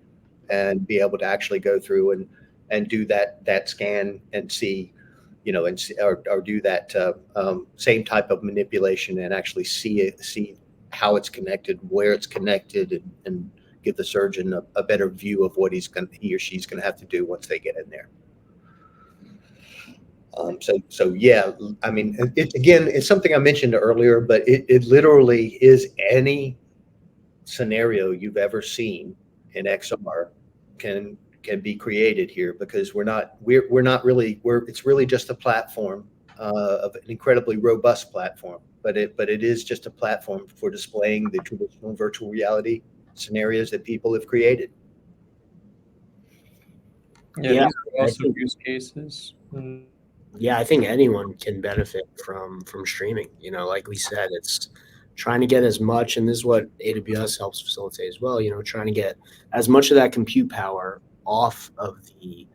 and be able to actually go through and do that scan and see, or do that same type of manipulation and actually see how it's connected, where it's connected, and give the surgeon a better view of what he or she's going to have to do once they get in there. So yeah, I mean, it's something I mentioned earlier, but it literally is any scenario you've ever seen in XR can be created here, because it's really just a platform of an incredibly robust platform, but it is just a platform for displaying the traditional virtual reality scenarios that people have created. Yeah, Yeah, these are I awesome think, use cases. Mm. yeah, I think anyone can benefit from streaming. You know, like we said, it's trying to get as much, and this is what AWS helps facilitate as well. You know, trying to get as much of that compute power off of the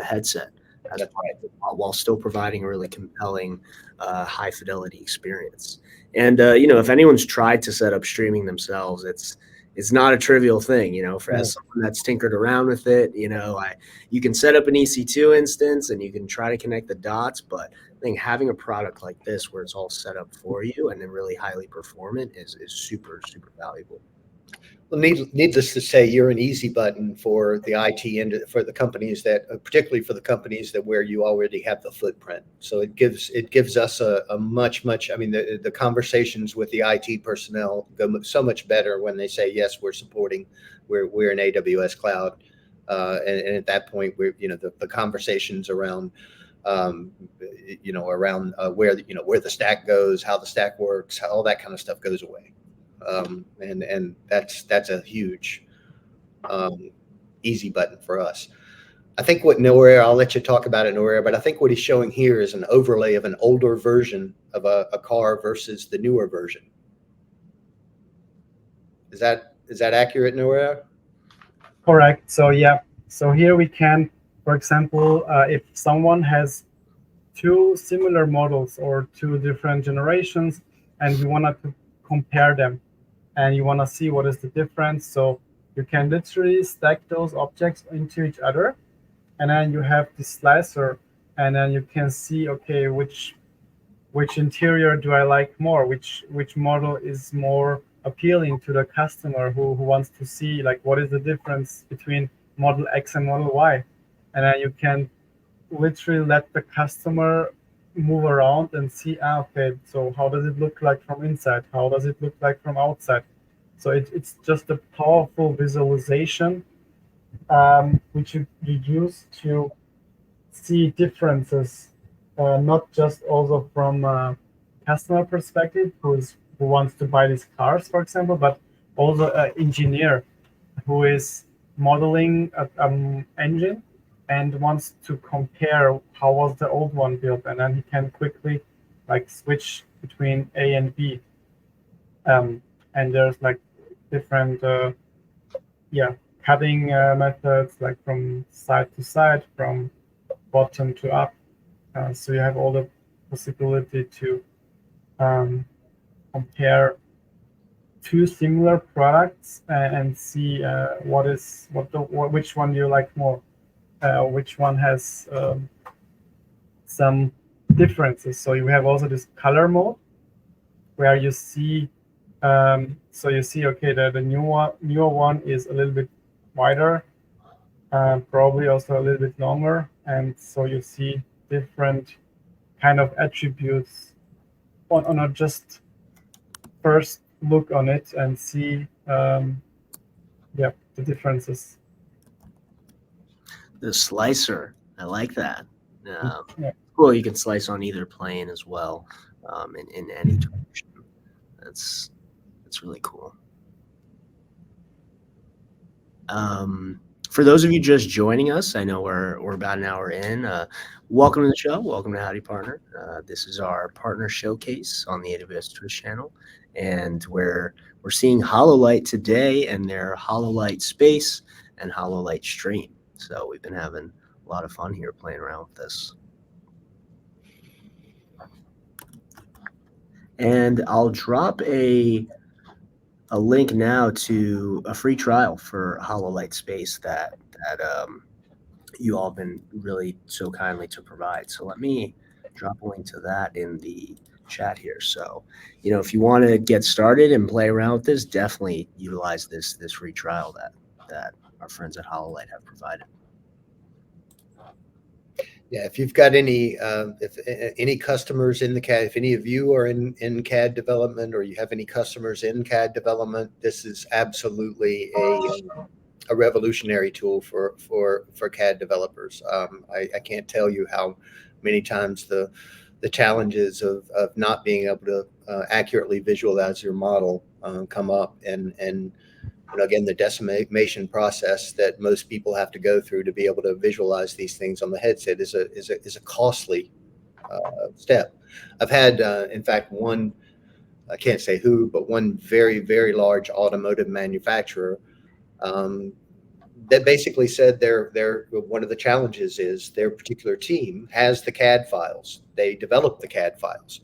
headset as That's right. possible, while still providing a really compelling, high fidelity experience. And you know, if anyone's tried to set up streaming themselves, it's not a trivial thing. You know, for as someone that's tinkered around with it, you know, you can set up an EC2 instance and you can try to connect the dots, but I think having a product like this where it's all set up for you and then really highly performant is super, super valuable. Well, needless to say, you're an easy button for the IT and for the companies that, particularly for the companies that where you already have the footprint. So it gives us a much. I mean, the conversations with the IT personnel go so much better when they say, yes, we're an AWS cloud, and at that point, the conversations around where the stack goes, how the stack works, how all that kind of stuff goes away. And that's a huge easy button for us. I think what Norair, I'll let you talk about it, Norair, but I think what he's showing here is an overlay of an older version of a car versus the newer version. Is that accurate, Norair? Correct. So yeah. So here we can, for example, if someone has two similar models or two different generations, and you want to compare them, and you want to see what is the difference. So you can literally stack those objects into each other, and then you have the slicer, and then you can see, okay, which interior do I like more, which model is more appealing to the customer who wants to see, like, what is the difference between model X and model Y. And then you can literally let the customer move around and see, okay, so how does it look like from inside? How does it look like from outside? So it's just a powerful visualization, which you use to see differences, not just also from a customer perspective, who wants to buy these cars, for example, but also an engineer who is modeling an engine and wants to compare how was the old one built, and then he can quickly like switch between A and B. And there's like different cutting methods, like from side to side, from bottom to up. So you have all the possibility to compare two similar products and see which one you like more, which one has some differences. So you have also this color mode where you see, so you see, okay, the newer one is a little bit wider, probably also a little bit longer, and so you see different kind of attributes on a just first look on it and see the differences. The slicer, I like that. Yeah. Well, you can slice on either plane as well, in any direction. That's really cool. For those of you just joining us, I know we're about an hour in. Welcome to the show. Welcome to Howdy Partner. This is our partner showcase on the AWS Twitch channel, and we're seeing Hololight today and their Hololight Space and Hololight Stream. So we've been having a lot of fun here playing around with this. And I'll drop a link now to a free trial for Hololight Space that you all have been really so kindly to provide. So let me drop a link to that in the chat here. So, you know, if you want to get started and play around with this, definitely utilize this free trial that our friends at Hololight have provided. Yeah, if you've got any customers in the CAD, if any of you are in CAD development, or you have any customers in CAD development, this is absolutely a revolutionary tool for CAD developers. I can't tell you how many times the challenges of not being able to accurately visualize your model come up, and again, the decimation process that most people have to go through to be able to visualize these things on the headset is a costly step. I've had, in fact, one, I can't say who, but one very, very large automotive manufacturer that basically said one of the challenges is their particular team has the CAD files. They develop the CAD files,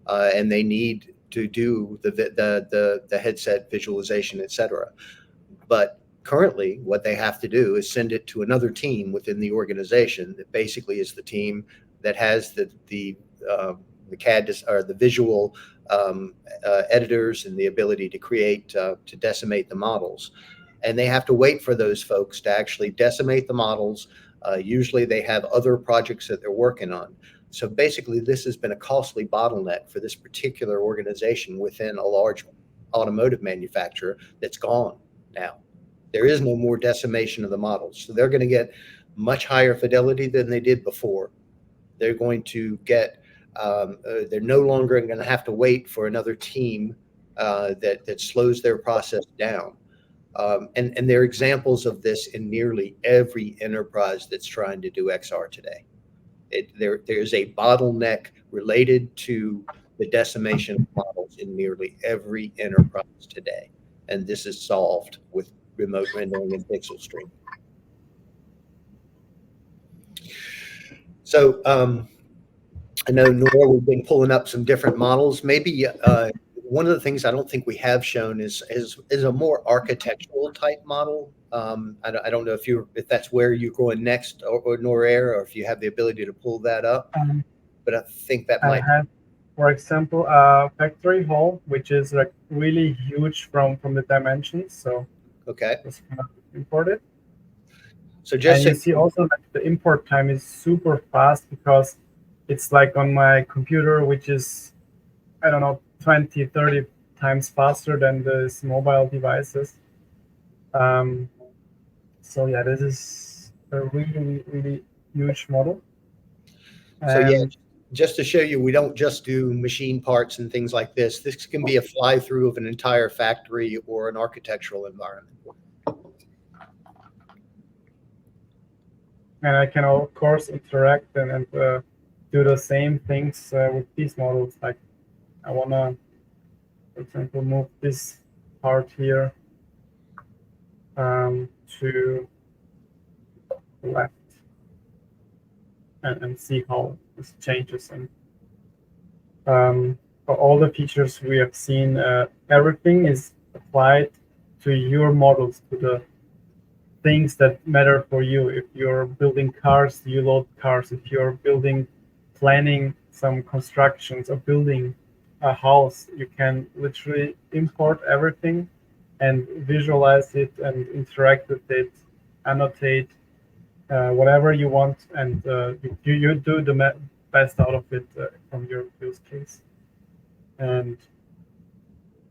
and they need to do the headset visualization, etc. But currently, what they have to do is send it to another team within the organization that basically is the team that has the CAD or the visual editors and the ability to create to decimate the models. And they have to wait for those folks to actually decimate the models. Usually, they have other projects that they're working on. So basically, this has been a costly bottleneck for this particular organization within a large automotive manufacturer that's gone now. There is no more decimation of the models. So they're going to get much higher fidelity than they did before. They're going to get, they're no longer going to have to wait for another team that slows their process down. And there are examples of this in nearly every enterprise that's trying to do XR today. There's a bottleneck related to the decimation of models in nearly every enterprise today. And this is solved with remote rendering and pixel stream. So I know, Nora, we've been pulling up some different models. Maybe one of the things I don't think we have shown is a more architectural type model. I don't know if that's where you're going next, or Norair, or if you have the ability to pull that up. But I think that might. I have, for example, a factory hall, which is like really huge from the dimensions. So okay, it's kind of imported. So just and you see also that the import time is super fast, because it's like on my computer, which is, I don't know, 20, 30 times faster than these mobile devices. So yeah, this is a really, really huge model. So yeah, just to show you, we don't just do machine parts and things like this. This can be a fly through of an entire factory or an architectural environment. And I can, of course, interact and do the same things with these models. Like I want to, for example, move this part here to the left and see how this changes. And for all the features we have seen, everything is applied to your models, to the things that matter for you. If you're building cars, you load cars. If you're planning some constructions or building a house, you can literally import everything and visualize it and interact with it, annotate whatever you want, and you do the best out of it from your use case. And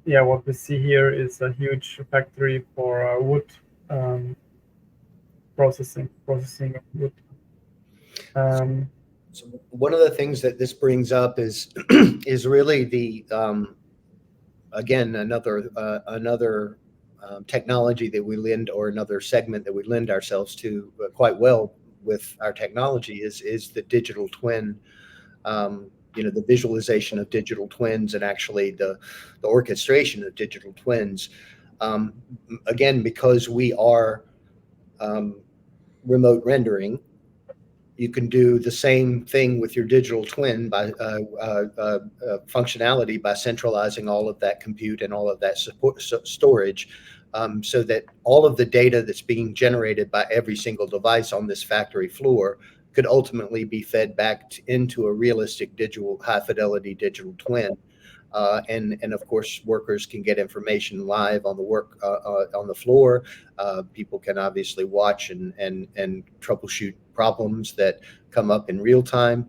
yeah, what we see here is a huge factory for wood processing of wood. So one of the things that this brings up is really the again another technology that we lend, or another segment that we lend ourselves to quite well with our technology is the digital twin. The visualization of digital twins, and actually the orchestration of digital twins. Again, because we are remote rendering, you can do the same thing with your digital twin by functionality, by centralizing all of that compute and all of that storage, so that all of the data that's being generated by every single device on this factory floor could ultimately be fed back into a realistic high fidelity digital twin. And of course, workers can get information live on the on the floor. People can obviously watch and troubleshoot problems that come up in real time.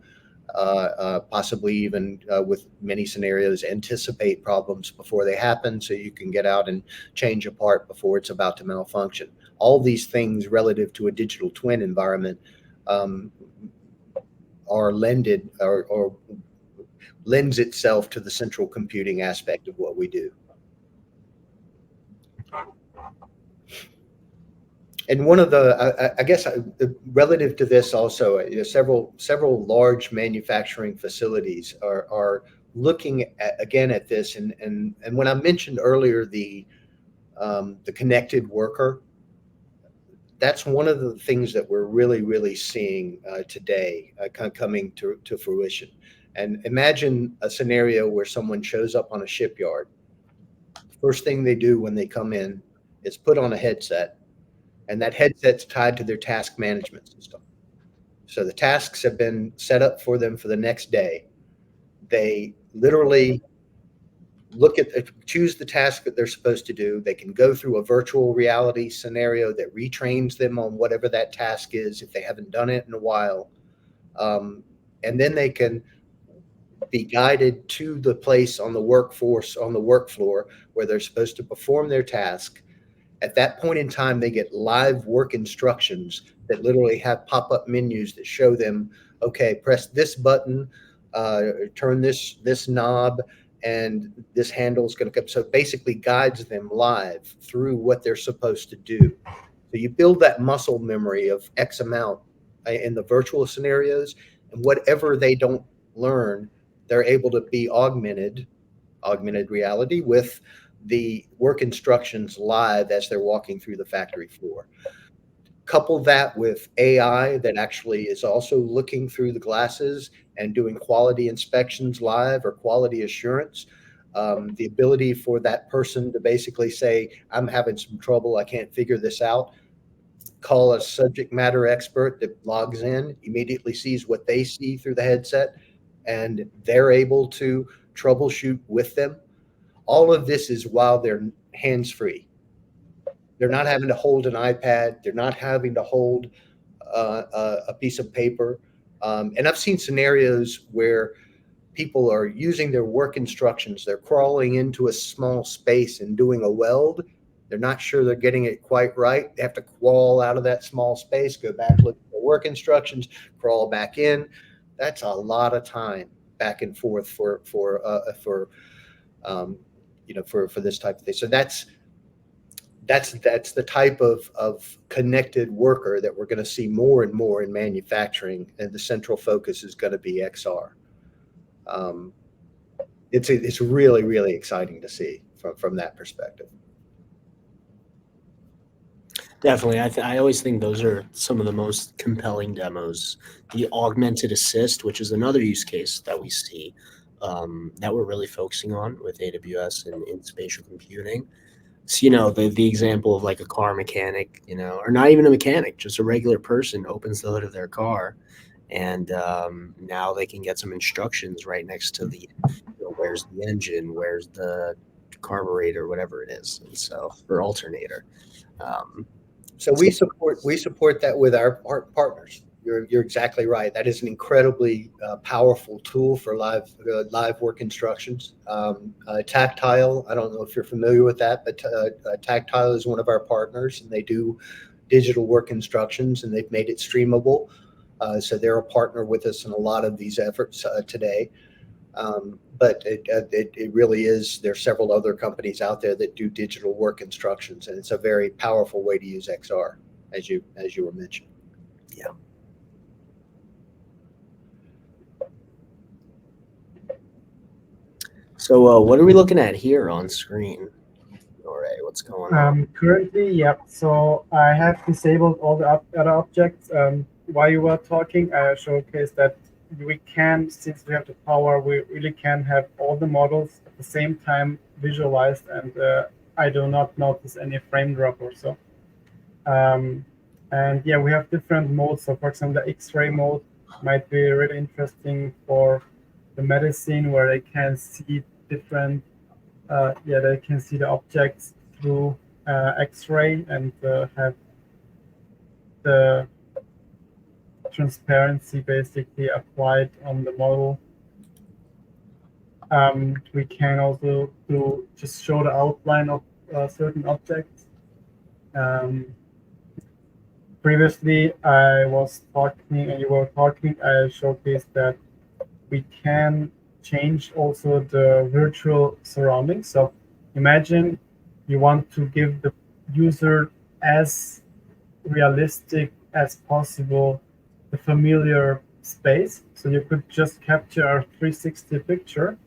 Possibly even with many scenarios, anticipate problems before they happen, so you can get out and change a part before it's about to malfunction. All these things relative to a digital twin environment are lended or lends itself to the central computing aspect of what we do. And one of the, I guess, relative to this also, several large manufacturing facilities are looking again at this. And when I mentioned earlier the connected worker, that's one of the things that we're really seeing today coming to fruition. And imagine a scenario where someone shows up on a shipyard. First thing they do when they come in is put on a headset, and that headset's tied to their task management system. So the tasks have been set up for them for the next day. They literally choose the task that they're supposed to do. They can go through a virtual reality scenario that retrains them on whatever that task is if they haven't done it in a while. And then they can be guided to the place on the work floor where they're supposed to perform their task. At that point in time, they get live work instructions that literally have pop-up menus that show them, okay, press this button, turn this knob, and this handle is going to come. So it basically guides them live through what they're supposed to do. So you build that muscle memory of X amount in the virtual scenarios, and whatever they don't learn, they're able to be augmented reality with the work instructions live as they're walking through the factory floor. Couple that with AI that actually is also looking through the glasses and doing quality inspections live or quality assurance. The ability for that person to basically say, I'm having some trouble, I can't figure this out. Call a subject matter expert that logs in, immediately sees what they see through the headset, and they're able to troubleshoot with them. All of this is while they're hands-free. They're not having to hold an iPad. They're not having to hold a piece of paper. And I've seen scenarios where people are using their work instructions. They're crawling into a small space and doing a weld. They're not sure they're getting it quite right. They have to crawl out of that small space, go back, look at the work instructions, crawl back in. That's a lot of time back and forth for this type of thing. So that's the type of connected worker that we're going to see more and more in manufacturing, and the central focus is going to be XR. It's really exciting to see from that perspective. Definitely. I always think those are some of the most compelling demos. The augmented assist, which is another use case that we see that we're really focusing on with AWS and in spatial computing. So, the example of like a car mechanic, or not even a mechanic, just a regular person opens the hood of their car, and now they can get some instructions right next to the, where's the engine, where's the carburetor, whatever it is, and so, or alternator. So we support that with our partners. You're exactly right. That is an incredibly powerful tool for live work instructions. Tactile, I don't know if you're familiar with that, but Tactile is one of our partners, and they do digital work instructions, and they've made it streamable. So they're a partner with us in a lot of these efforts today. But it really is. There's several other companies out there that do digital work instructions, and it's a very powerful way to use XR, as you were mentioning. Yeah. So what are we looking at here on screen? Norair, what's going on? Currently, yep. So I have disabled all the other objects. While you were talking, I showcased that we can, since we have the power, we really can have all the models at the same time visualized, and I do not notice any frame drop or so. And yeah, we have different modes. So for example, the X-ray mode might be really interesting for the medicine, where they can see different. They can see the objects through X-ray and have the transparency basically applied on the model. We can also just show the outline of certain objects. Previously, I was talking and you were talking, I showcased that we can change also the virtual surroundings. So imagine you want to give the user as realistic as possible the familiar space. So you could just capture a 360 picture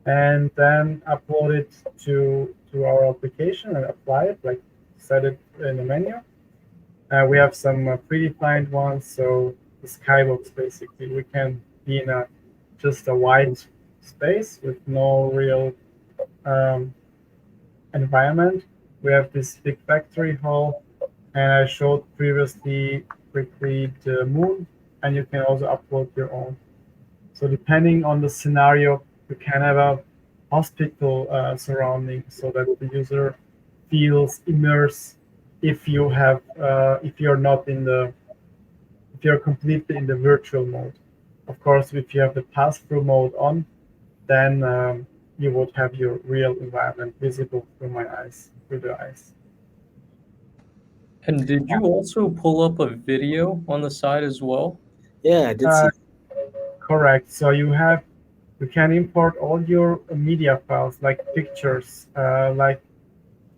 and then upload it to our application and apply it, like set it in the menu. We have some predefined ones. So the skybox, basically, we can be in just a white space with no real environment. We have this big factory hall, and I showed previously quickly the moon, and you can also upload your own. So depending on the scenario, you can have a hospital surrounding so that the user feels immersed if you're not if you're completely in the virtual mode. Of course, if you have the pass-through mode on, then you would have your real environment visible through the eyes. And did you also pull up a video on the side as well? Yeah, I did see. Correct. So you can import all your media files, like pictures, like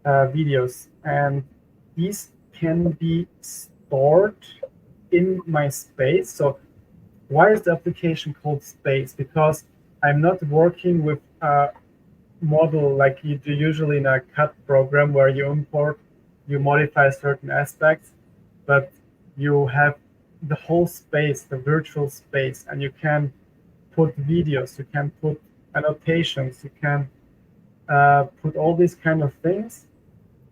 videos, and these can be stored in my space. So why is the application called Space? Because I'm not working with a model like you do usually in a CAD program where you modify certain aspects, but you have the whole space, the virtual space, and you can put videos, you can put annotations, you can put all these kind of things,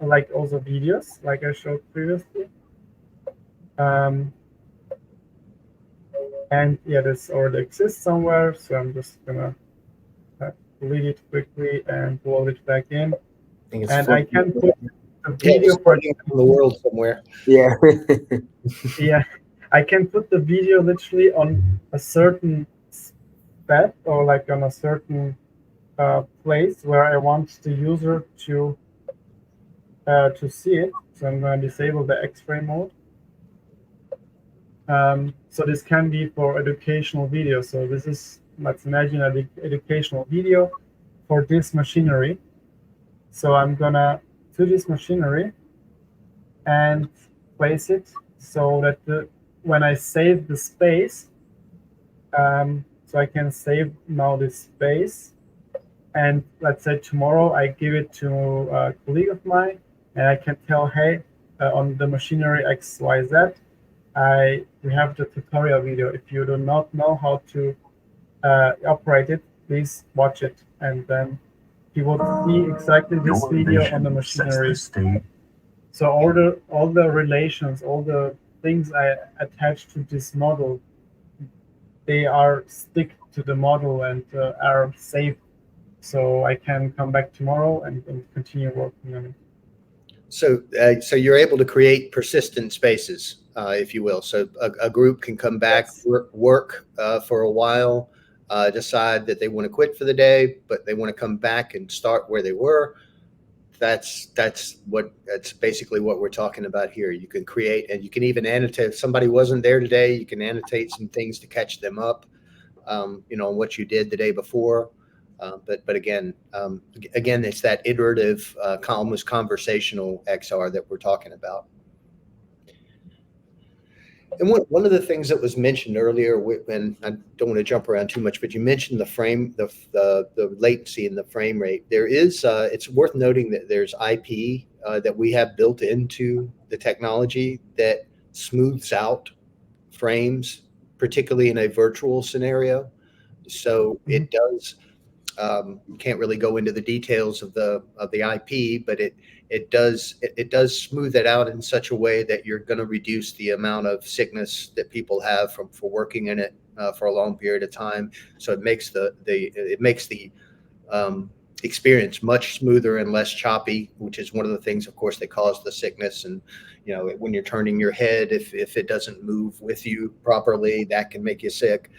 like also videos, like I showed previously. And yeah, this already exists somewhere, so I'm just gonna delete it quickly and load it back in. And I can put a video for in the world somewhere. Yeah. Yeah, I can put the video literally on a certain spot or like on a certain place where I want the user to see it. So I'm going to disable the X-ray mode. So this can be for educational video. So this is, let's imagine an educational video for this machinery. So I'm gonna to this machinery and place it so that when I save the space, so I can save now this space, and let's say tomorrow I give it to a colleague of mine, and I can tell, hey, on the machinery XYZ, we have the tutorial video. If you do not know how to operate it, please watch it, and then you will see exactly this video on the machinery. So all the relations, all the things I attach to this model, they are stick to the model and are saved. So I can come back tomorrow and continue working on it. So you're able to create persistent spaces, if you will. So a group can come back, yes, work for a while, decide that they want to quit for the day, but they want to come back and start where they were. That's basically what we're talking about here. You can create, and you can even annotate. If somebody wasn't there today, you can annotate some things to catch them up, on what you did the day before. But again, it's that iterative, almost conversational XR that we're talking about. And one of the things that was mentioned earlier, and I don't want to jump around too much, but you mentioned the latency and the frame rate. There is, it's worth noting that there's IP that we have built into the technology that smooths out frames, particularly in a virtual scenario. So it does. Can't really go into the details of the IP, but it does smooth it out in such a way that you're going to reduce the amount of sickness that people have for working in it for a long period of time. So it makes the experience, much smoother and less choppy, which is one of the things, of course, that cause the sickness. And when you're turning your head, if it doesn't move with you properly, that can make you sick.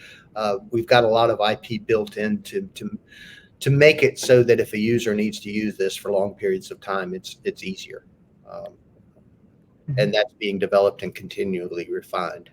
We've got a lot of IP built in to make it so that if a user needs to use this for long periods of time, it's easier. And that's being developed and continually refined.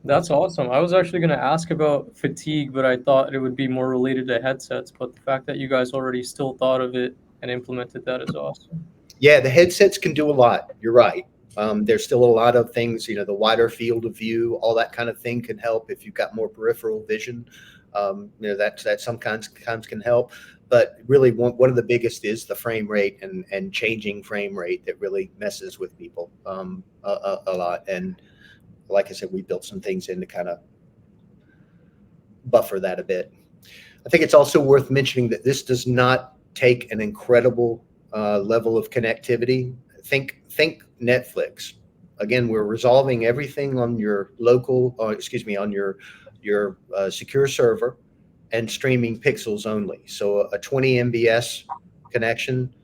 That's awesome. I was actually going to ask about fatigue, but I thought it would be more related to headsets. But the fact that you guys already still thought of it and implemented that is awesome. Yeah, the headsets can do a lot. You're right. There's still a lot of things, the wider field of view, all that kind of thing can help if you've got more peripheral vision. That sometimes can help. But really, one of the biggest is the frame rate and changing frame rate that really messes with people a lot. And like I said, we built some things in to kind of buffer that a bit. I think it's also worth mentioning that this does not take an incredible level of connectivity. Think Netflix. Again, we're resolving everything on your local, on your secure server and streaming pixels only. So a 20 MBS connection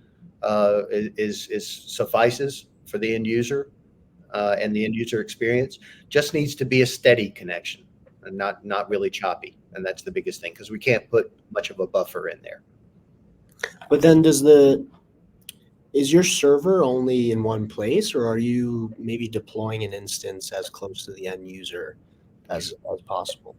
suffices for the end user and the end user experience. Just needs to be a steady connection and not really choppy. And that's the biggest thing, because we can't put much of a buffer in there. But then is your server only in one place, or are you maybe deploying an instance as close to the end user as possible?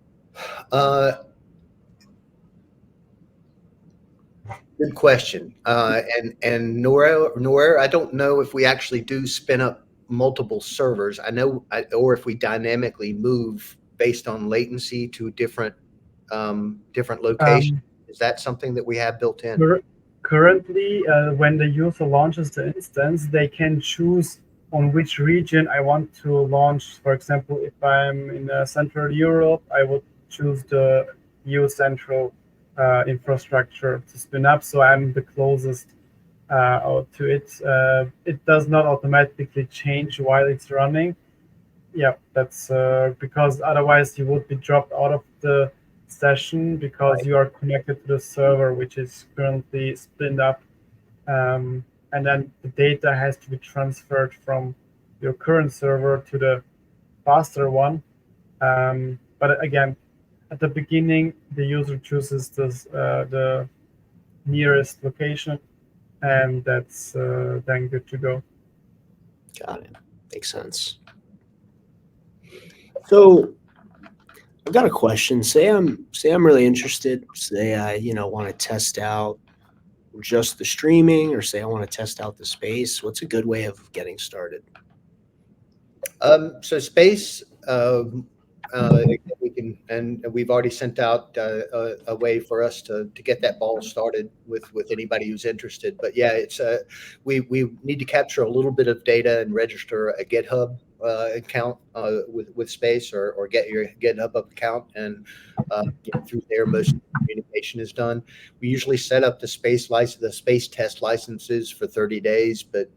Good question. And Norair, I don't know if we actually do spin up multiple servers. Or if we dynamically move based on latency to a different location. Is that something that we have built in? Currently, when the user launches the instance, they can choose on which region I want to launch. For example, if I'm in Central Europe, I would choose the EU Central infrastructure to spin up, so I'm the closest to it. It does not automatically change while it's running. Yeah, that's because otherwise you would be dropped out of the session because you are connected to the server, which is currently split up, and then the data has to be transferred from your current server to the faster one. But again, at the beginning, the user chooses the nearest location, and that's then good to go. Got it. Makes sense. So I've got a question. Say I'm really interested. Say I want to test out just the streaming, or say I want to test out the space. What's a good way of getting started? So space, we can, and we've already sent out a way for us to get that ball started with anybody who's interested. But yeah, it's we need to capture a little bit of data and register a GitHub account with space, or get your GitHub account, and through there most communication is done. We usually set up the space test licenses for 30 days, but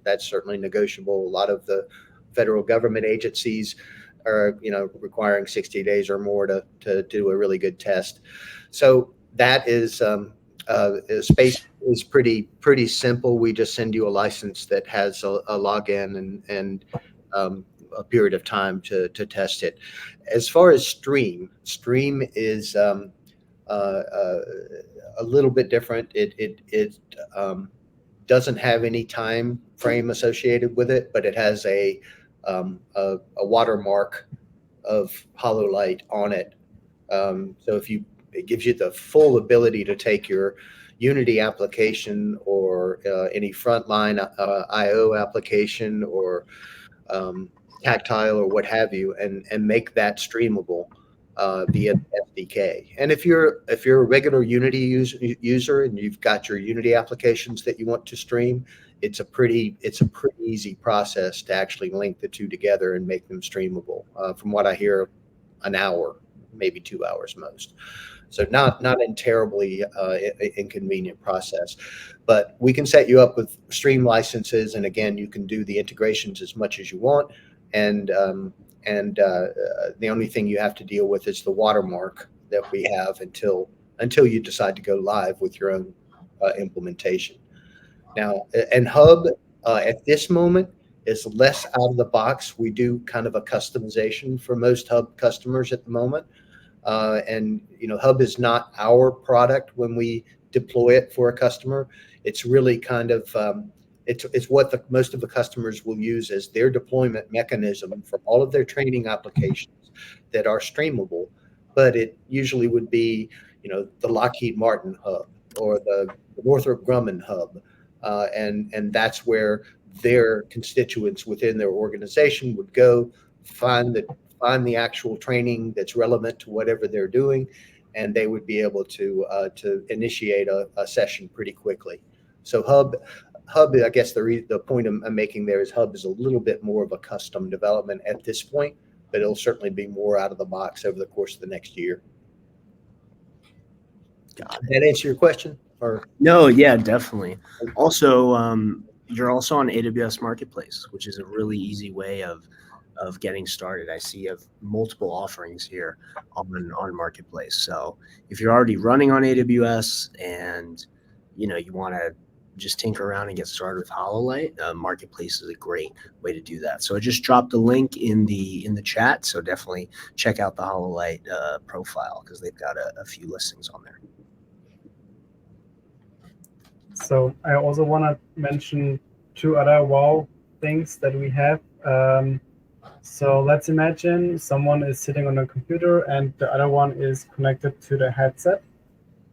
that's certainly negotiable. A lot of the federal government agencies are requiring 60 days or more to do a really good test. So that is space is pretty simple. We just send you a license that has a login and a period of time to test it. As far as stream is a little bit different. It doesn't have any time frame associated with it, but it has a watermark of Hololight on it. So it gives you the full ability to take your Unity application or any frontline IO application or tactile or what have you, and make that streamable via SDK. And if you're a regular Unity user and you've got your Unity applications that you want to stream, it's a pretty easy process to actually link the two together and make them streamable. From what I hear, an hour, maybe 2 hours most. So not a terribly inconvenient process, but we can set you up with stream licenses, and again, you can do the integrations as much as you want. And the only thing you have to deal with is the watermark that we have until until you decide to go live with your own implementation. Now, and Hub at this moment is less out of the box. We do kind of a customization for most Hub customers at the moment. And Hub is not our product when we deploy it for a customer. It's really kind of it's what most of the customers will use as their deployment mechanism for all of their training applications that are streamable. But it usually would be the Lockheed Martin Hub or the Northrop Grumman Hub, and that's where their constituents within their organization would go find the actual training that's relevant to whatever they're doing, and they would be able to initiate a session pretty quickly. So Hub, I guess the point I'm making there is Hub is a little bit more of a custom development at this point, but it'll certainly be more out of the box over the course of the next year. Got it. Did that answer your question? Or no, yeah, definitely. Also, you're also on AWS Marketplace, which is a really easy way of getting started. I see you have multiple offerings here on Marketplace. So if you're already running on AWS and you want to just tinker around and get started with Hololight, Marketplace is a great way to do that. So I just dropped a link in the chat. So definitely check out the Hololight profile because they've got a few listings on there. So I also want to mention 2 other wow things that we have. So let's imagine someone is sitting on a computer and the other one is connected to the headset.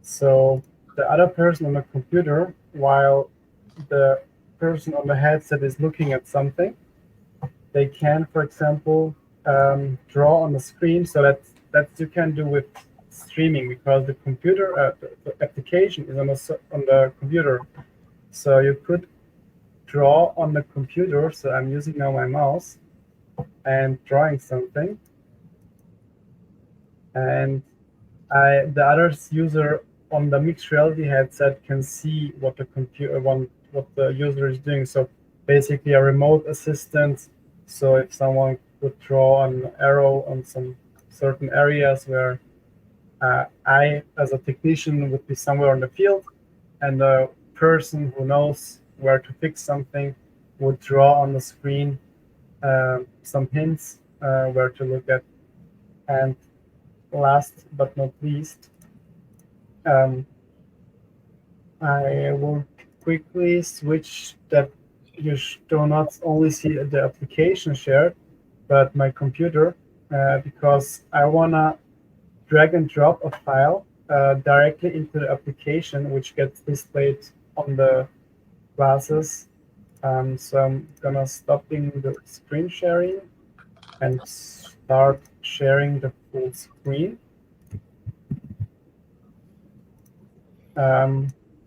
So the other person on the computer, while the person on the headset is looking at something, they can, for example, draw on the screen. So that you can do with streaming because the computer, the application is on the computer. So you could draw on the computer. So I'm using now my mouse and drawing something, and the other user on the mixed reality headset can see what the user is doing. So basically a remote assistant. So if someone could draw an arrow on some certain areas where I, as a technician, would be somewhere on the field, and the person who knows where to fix something would draw on the screen some hints where to look at. And last but not least, I will quickly switch that you do not only see the application shared, but my computer, because I want to drag and drop a file directly into the application, which gets displayed on the classes. So I'm gonna stopping the screen sharing and start sharing the full screen.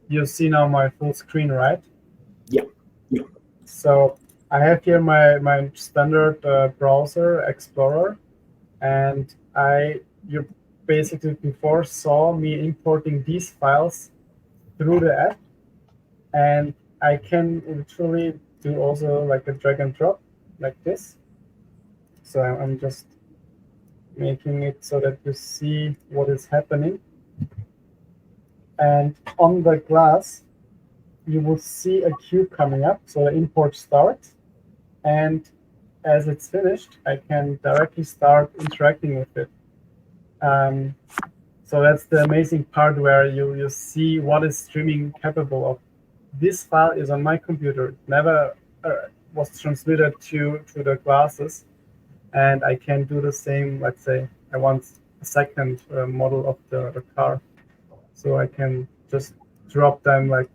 You see now my full screen, right? Yeah. So I have here my standard browser Explorer, and you basically before saw me importing these files through the app, and I can literally do also like a drag and drop like this. So I'm just making it so that you see what is happening. And on the glass, you will see a queue coming up. So the import starts, and as it's finished, I can directly start interacting with it. So that's the amazing part where you see what is streaming capable of. This file is on my computer. It never was transmitted to the glasses, and I can do the same. Let's say I want a second model of the car, so I can just drop them like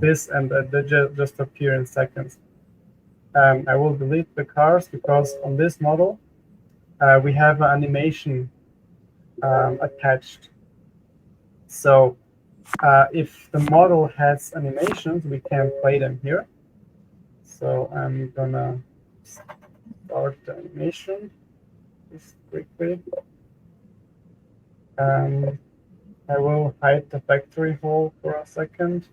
this, and they just appear in seconds. I will delete the cars because on this model we have an animation attached. So if the model has animations, we can play them here. So I'm gonna start the animation just quickly. I will hide the factory hole for a second.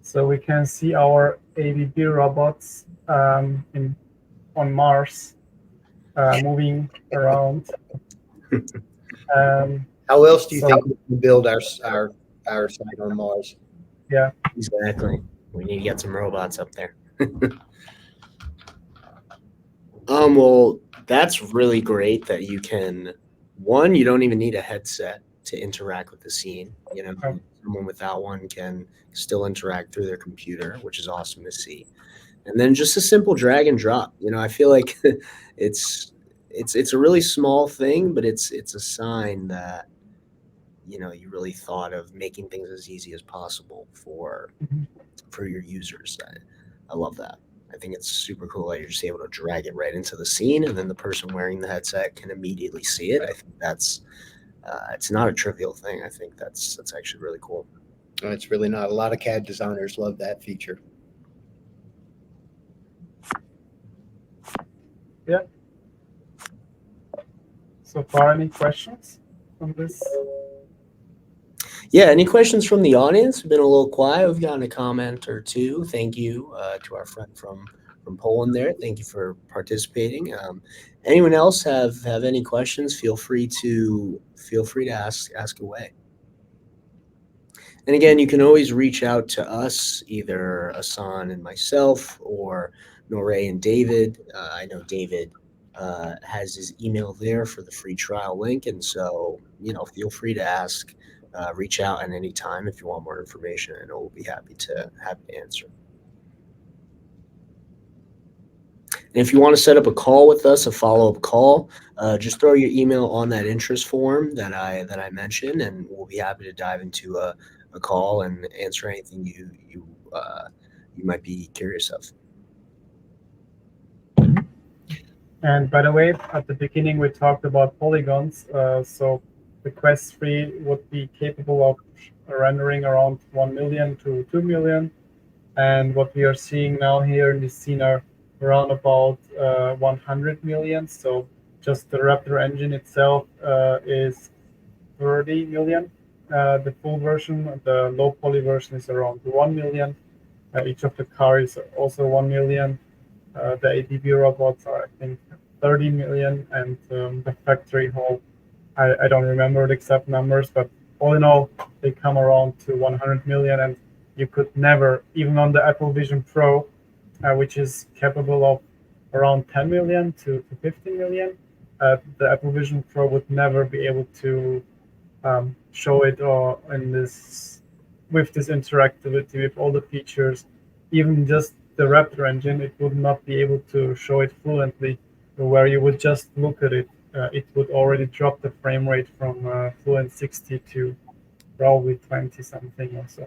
So we can see our ABB robots on Mars moving around. How else do you So- think we can build our site on Mars? Yeah. Exactly. We need to get some robots up there. Well, that's really great that you can. One, you don't even need a headset to interact with the scene. You know, Oh. someone without one can still interact through their computer, which is awesome to see. And then just a simple drag and drop. You know, I feel like it's a really small thing, but it's a sign that you really thought of making things as easy as possible for Mhm. your users. I love that. I think it's super cool that you're just able to drag it right into the scene, and then the person wearing the headset can immediately see it. I think that's it's not a trivial thing. I think that's actually really cool. It's really not. A lot of CAD designers love that feature. So far, any questions on this? Yeah, any questions from the audience? We've been a little quiet. We've gotten a comment or two. Thank you to our friend from Poland there. Thank you for participating. Anyone else have any questions? Feel free to ask away. And again, you can always reach out to us, either Ahsan and myself, or Norair and David. I know David has his email there for the free trial link, and so feel free to ask. Reach out at any time if you want more information, and we'll be happy to answer. And if you want to set up a call with us, a follow-up call, just throw your email on that interest form that I mentioned, and we'll be happy to dive into a call and answer anything you might be curious of. And by the way, at the beginning we talked about polygons. So the Quest 3 would be capable of rendering around 1 million to 2 million. And what we are seeing now here in this scene are around about 100 million. So just the Raptor engine itself is 30 million. The full version, the low poly version is around 1 million. Each of the cars is also 1 million. The ADB robots are, I think, 30 million, and the factory hall, I don't remember the exact numbers, but all in all, they come around to 100 million, and you could never, even on the Apple Vision Pro, which is capable of around 10 million to 15 million, the Apple Vision Pro would never be able to show it with this interactivity, with all the features. Even just the Raptor engine, it would not be able to show it fluently, where you would just look at it. It would already drop the frame rate from fluent 60 to probably 20 something or so.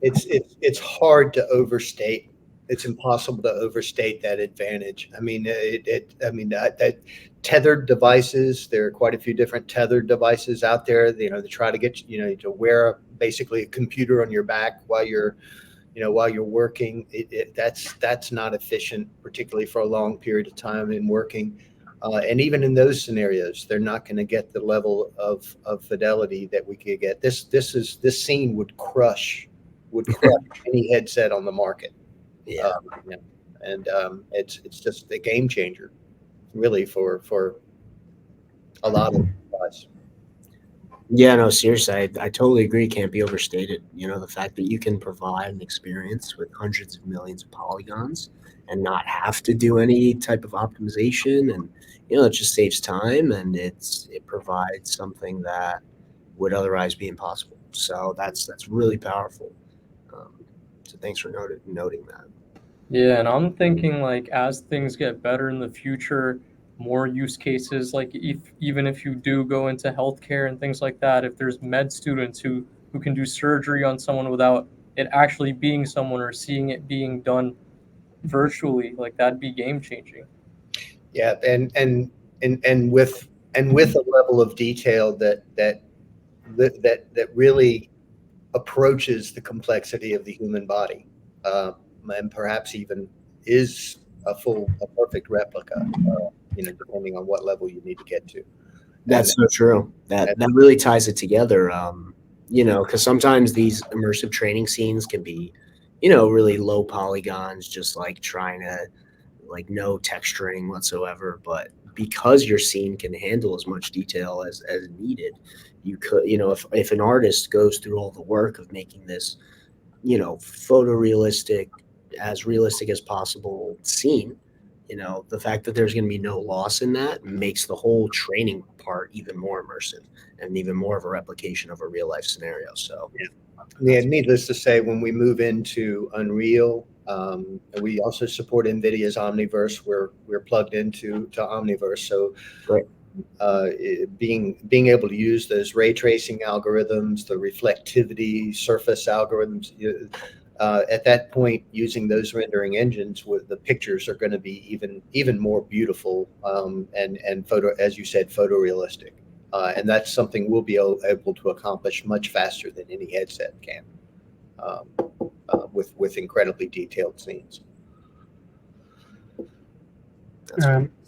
It's hard to overstate. It's impossible to overstate that advantage. I mean, that tethered devices. There are quite a few different tethered devices out there. To try to get to wear basically a computer on your back while you're working. That's not efficient, particularly for a long period of time in working. And even in those scenarios, they're not going to get the level of fidelity that we could get. This scene would crush any headset on the market. Yeah. It's just a game changer, really, for a lot of us. Yeah, no, seriously, I totally agree. Can't be overstated. The fact that you can provide an experience with hundreds of millions of polygons and not have to do any type of optimization, and it just saves time, and it provides something that would otherwise be impossible. So that's really powerful. So thanks for noting that. Yeah, and I'm thinking like as things get better in the future, more use cases, like even if you do go into healthcare and things like that, if there's med students who can do surgery on someone without it actually being someone or seeing it being done virtually, like that'd be game changing. Yeah, and with a level of detail that really approaches the complexity of the human body, and perhaps even is a perfect replica, depending on what level you need to get to. That's so true. That really ties it together. Because sometimes these immersive training scenes can be, really low polygons, just like trying to like no texturing whatsoever. But because your scene can handle as much detail as needed, you could, if an artist goes through all the work of making this, photorealistic, as realistic as possible scene, the fact that there's going to be no loss in that makes the whole training part even more immersive and even more of a replication of a real life scenario. So yeah, needless to say, when we move into Unreal, we also support NVIDIA's Omniverse. We're plugged into Omniverse, so Right. Being able to use those ray tracing algorithms, the reflectivity surface algorithms, at that point, using those rendering engines, with the pictures are going to be even more beautiful, and photo, as you said, photorealistic. And that's something we'll be able to accomplish much faster than any headset can, with incredibly detailed scenes.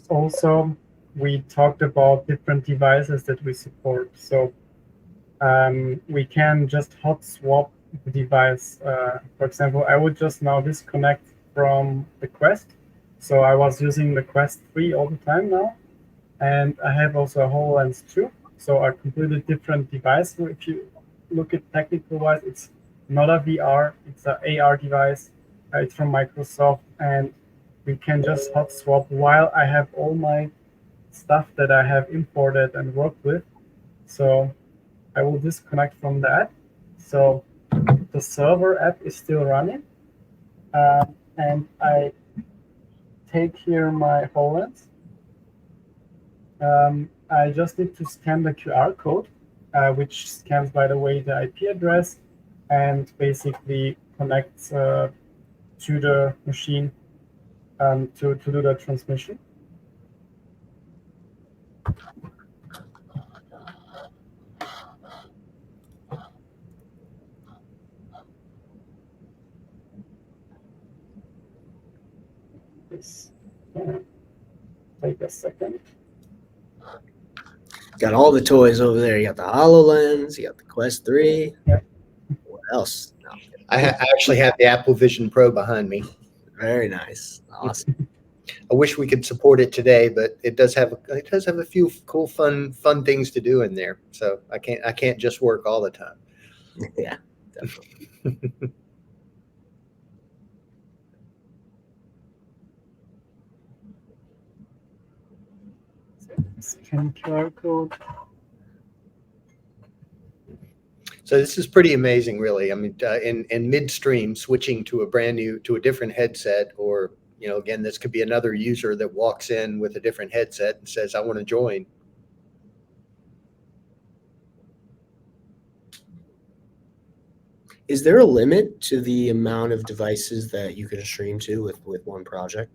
Also, we talked about different devices that we support. So we can just hot swap the device. For example, I would just now disconnect from the Quest. So I was using the Quest 3 all the time now. And I have also a HoloLens 2. So a completely different device. So if you look at technical wise, it's not a VR, it's an AR device. It's from Microsoft. And we can just hot swap while I have all my stuff that I have imported and worked with. So I will disconnect from that. So the server app is still running. And I take here my HoloLens. I just need to scan the QR code, which scans, by the way, the IP address and basically connects to the machine to do the transmission. This take a second. Got all the toys over there. You got the HoloLens, you got the Quest 3. Yeah. What else? No. I actually have the Apple Vision Pro behind me. Very nice. Awesome. I wish we could support it today, but it does have a few cool, fun things to do in there. So I can't just work all the time. Yeah, definitely. Scan QR code. So this is pretty amazing, really. I mean, in midstream, switching to a different headset, or again, this could be another user that walks in with a different headset and says, "I want to join." Is there a limit to the amount of devices that you can stream to with one project?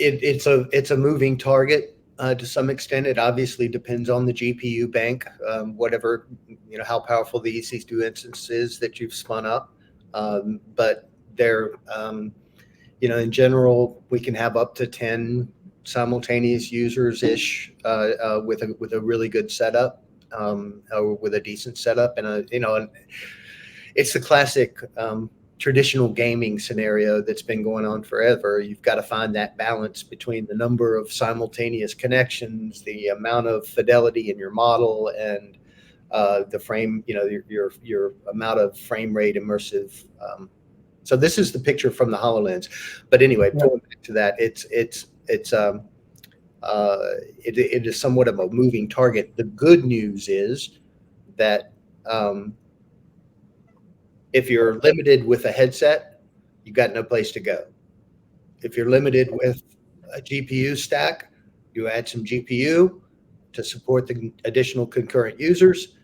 It's a moving target to some extent. It obviously depends on the GPU bank, whatever, how powerful the EC2 instance is that you've spun up. But they're, in general, we can have up to 10 simultaneous users ish with a really good setup, or with a decent setup, and it's the classic traditional gaming scenario that's been going on forever. You've got to find that balance between the number of simultaneous connections, the amount of fidelity in your model, and the frame, your amount of frame rate immersive. So this is the picture from the HoloLens. But anyway, going back to that, it is somewhat of a moving target. The good news is that if you're limited with a headset, you've got no place to go. If you're limited with a GPU stack, you add some GPU to support the additional concurrent users,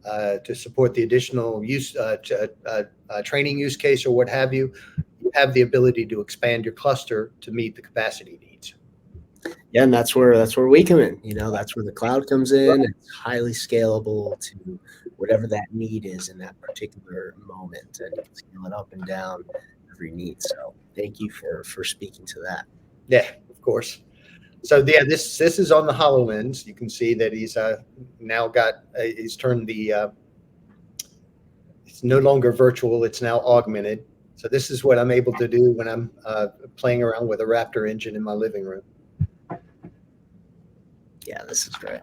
to support the additional use training use case or what have you. You have the ability to expand your cluster to meet the capacity needs. Yeah, and that's where we come in. That's where the cloud comes in. It's highly scalable to whatever that need is in that particular moment, and you can scale it up and down every need. So thank you for speaking to that. Yeah, of course. So yeah, this is on the HoloLens. You can see that he's now he's turned the it's no longer virtual, it's now augmented. So this is what I'm able to do when I'm playing around with a Raptor engine in my living room. Yeah, this is great.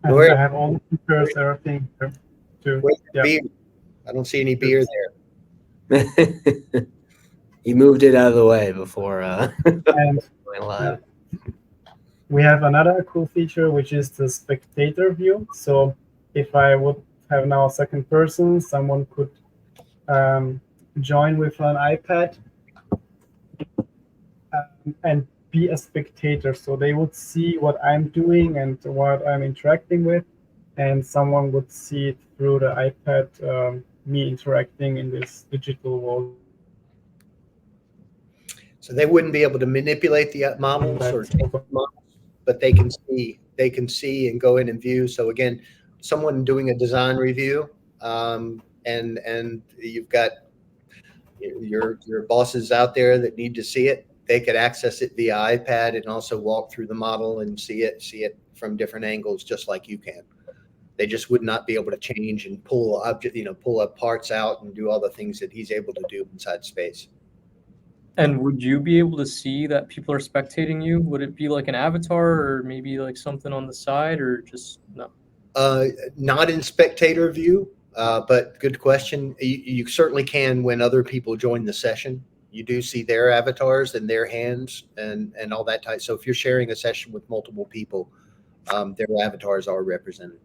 And Norair, I have all the features, everything too. where's your Yeah. beer? I don't see any beer there. He moved it out of the way before And going live. we have another cool feature, which is the spectator view. So if I would have now a second person, someone could join with an iPad and be a spectator. So they would see what I'm doing and what I'm interacting with, and someone would see it through the iPad, me interacting in this digital world. So they wouldn't be able to manipulate the models or change the models, but they can see and go in and view. So again, someone doing a design review, and you've got your bosses out there that need to see it. They could access it via iPad and also walk through the model and see it from different angles, just like you can. They just would not be able to change and pull up parts out and do all the things that he's able to do inside space. And would you be able to see that people are spectating you? Would it be like an avatar or maybe like something on the side, or just no? Not in spectator view, but good question. You certainly can when other people join the session. You do see their avatars and their hands and all that type. So if you're sharing a session with multiple people, their avatars are represented.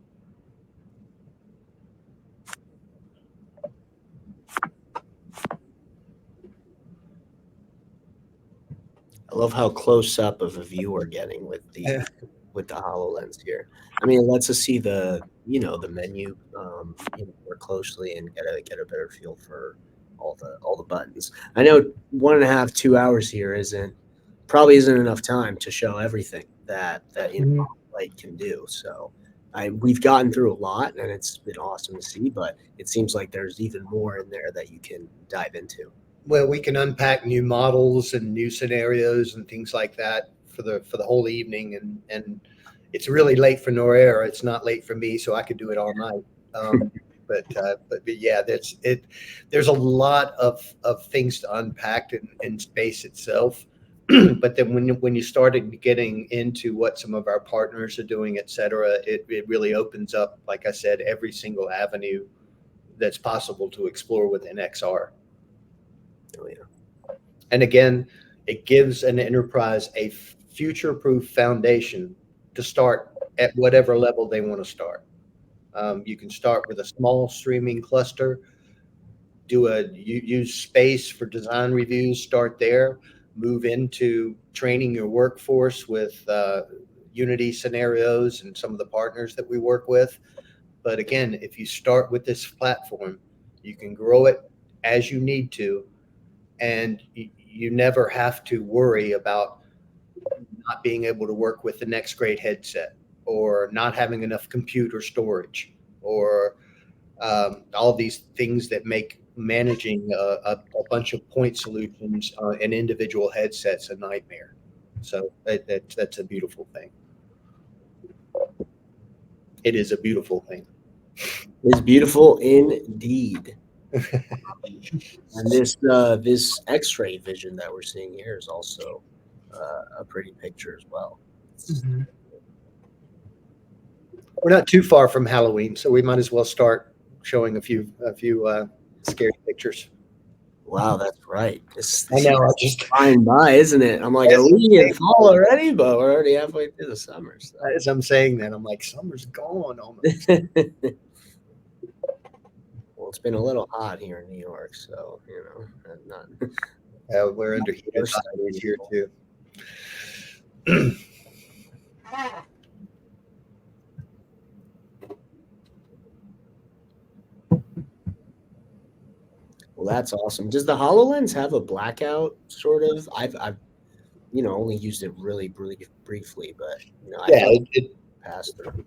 I love how close up of a view we're getting with the HoloLens here. I mean, it lets us see the menu more closely and get a better feel for all the buttons. I know 1.5, 2 hours here probably isn't enough time to show everything that Hololight can do. So we've gotten through a lot, and it's been awesome to see. But it seems like there's even more in there that you can dive into. Well, we can unpack new models and new scenarios and things like that for the whole evening, and it's really late for Norair. It's not late for me, so I could do it all night. But yeah, there's a lot of things to unpack in space itself. But then when you started getting into what some of our partners are doing, et cetera, it really opens up, like I said, every single avenue that's possible to explore within XR. Oh, yeah. And again, it gives an enterprise a future-proof foundation to start at whatever level they want to start. You can start with a small streaming cluster, use space for design reviews, start there, move into training your workforce with Unity scenarios and some of the partners that we work with. But again, if you start with this platform, you can grow it as you need to, and you never have to worry about not being able to work with the next great headset, or not having enough compute or storage, or all these things that make managing a bunch of point solutions and individual headsets a nightmare. So that's a beautiful thing. It is a beautiful thing. It's beautiful indeed. And this X-ray vision that we're seeing here is also a pretty picture as well. Mm-hmm. We're not too far from Halloween, so we might as well start showing a few scary pictures. Wow, that's right. I know. I just flying by, isn't it? I'm like, are we in fall already? But we're already halfway through the summer. So. As I'm saying that, I'm like, summer's gone almost. Well, it's been a little hot here in New York, so not. We're under heater sirens here too. Well, that's awesome. Does the HoloLens have a blackout sort of? I've only used it really briefly, but yeah, it passed through.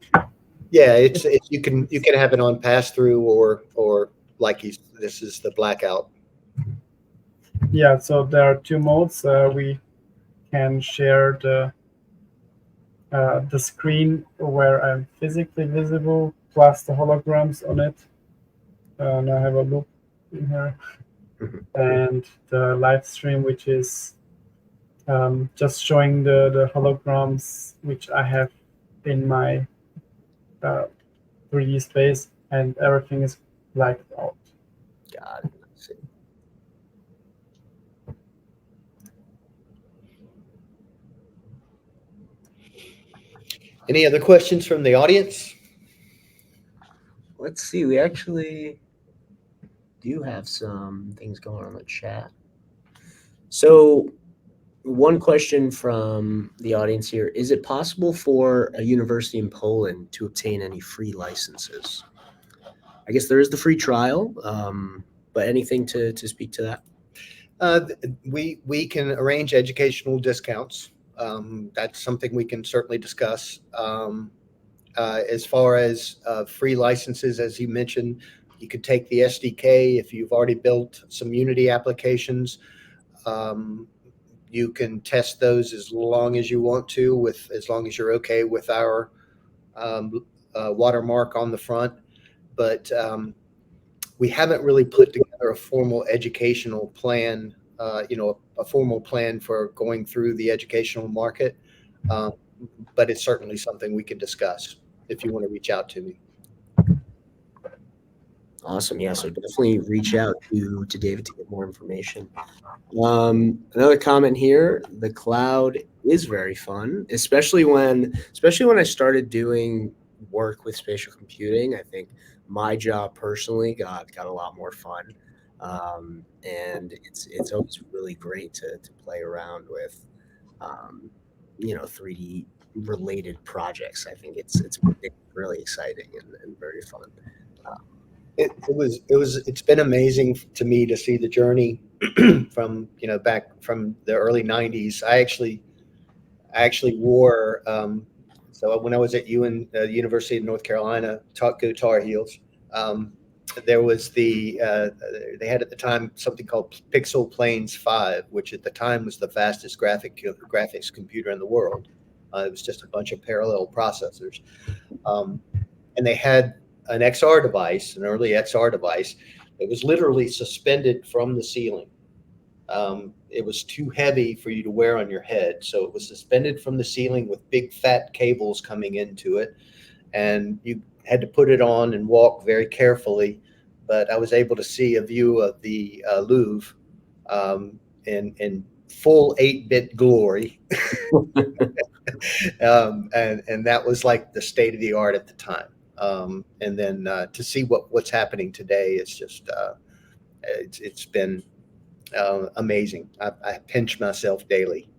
Yeah, it's you can have it on pass through or like this is the blackout. Yeah, so there are two modes. We can share the screen where I'm physically visible plus the holograms on it. And I have a loop in here, and the live stream, which is just showing the holograms which I have in my 3D space, and everything is blacked out. Got it. Let's see. Any other questions from the audience? Let's see. We actually do have some things going on the chat. So, one question from the audience here: is it possible for a university in Poland to obtain any free licenses? I guess there is the free trial, but anything to speak to that? We can arrange educational discounts. That's something we can certainly discuss. As far as free licenses, as you mentioned, you could take the SDK if you've already built some Unity applications. You can test those as long as you want to, as long as you're okay with our watermark on the front. But we haven't really put together a formal educational plan, a formal plan for going through the educational market. But it's certainly something we can discuss if you want to reach out to me. Awesome. Yeah. So definitely reach out to David to get more information. Another comment here: the cloud is very fun, especially when I started doing work with spatial computing. I think my job personally got a lot more fun, and it's always really great to play around with 3D related projects. I think it's really exciting and very fun. It's been amazing to me to see the journey from back from the early 90s. I actually wore so when I was at University of North Carolina, go Tar Heels. There was they had at the time something called Pixel Planes 5, which at the time was the fastest graphics computer in the world. It was just a bunch of parallel processors, and they had an XR device, an early XR device. It was literally suspended from the ceiling. It was too heavy for you to wear on your head, so it was suspended from the ceiling with big fat cables coming into it, and you had to put it on and walk very carefully. But I was able to see a view of the Louvre in full 8-bit glory. And that was like the state of the art at the time. And then to see what's happening today, it's just it's been amazing. I pinch myself daily.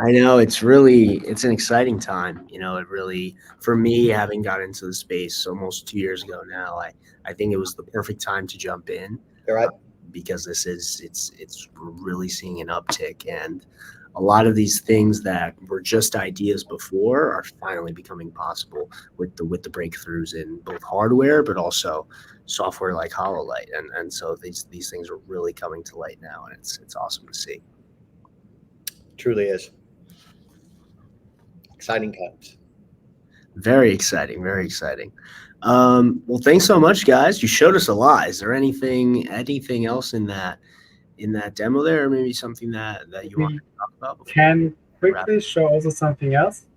I know it's an exciting time. It really, for me, having got into the space almost 2 years ago now, I think it was the perfect time to jump in. Right. Because it's really seeing an uptick, and a lot of these things that were just ideas before are finally becoming possible with the breakthroughs in both hardware but also software like Hololight, and so these things are really coming to light now, and it's awesome to see. Truly is exciting times. Very exciting, very exciting. Well, thanks so much, guys. You showed us a lot. Is there anything else in that demo there, or maybe something that you want to talk about? Can quickly show also something else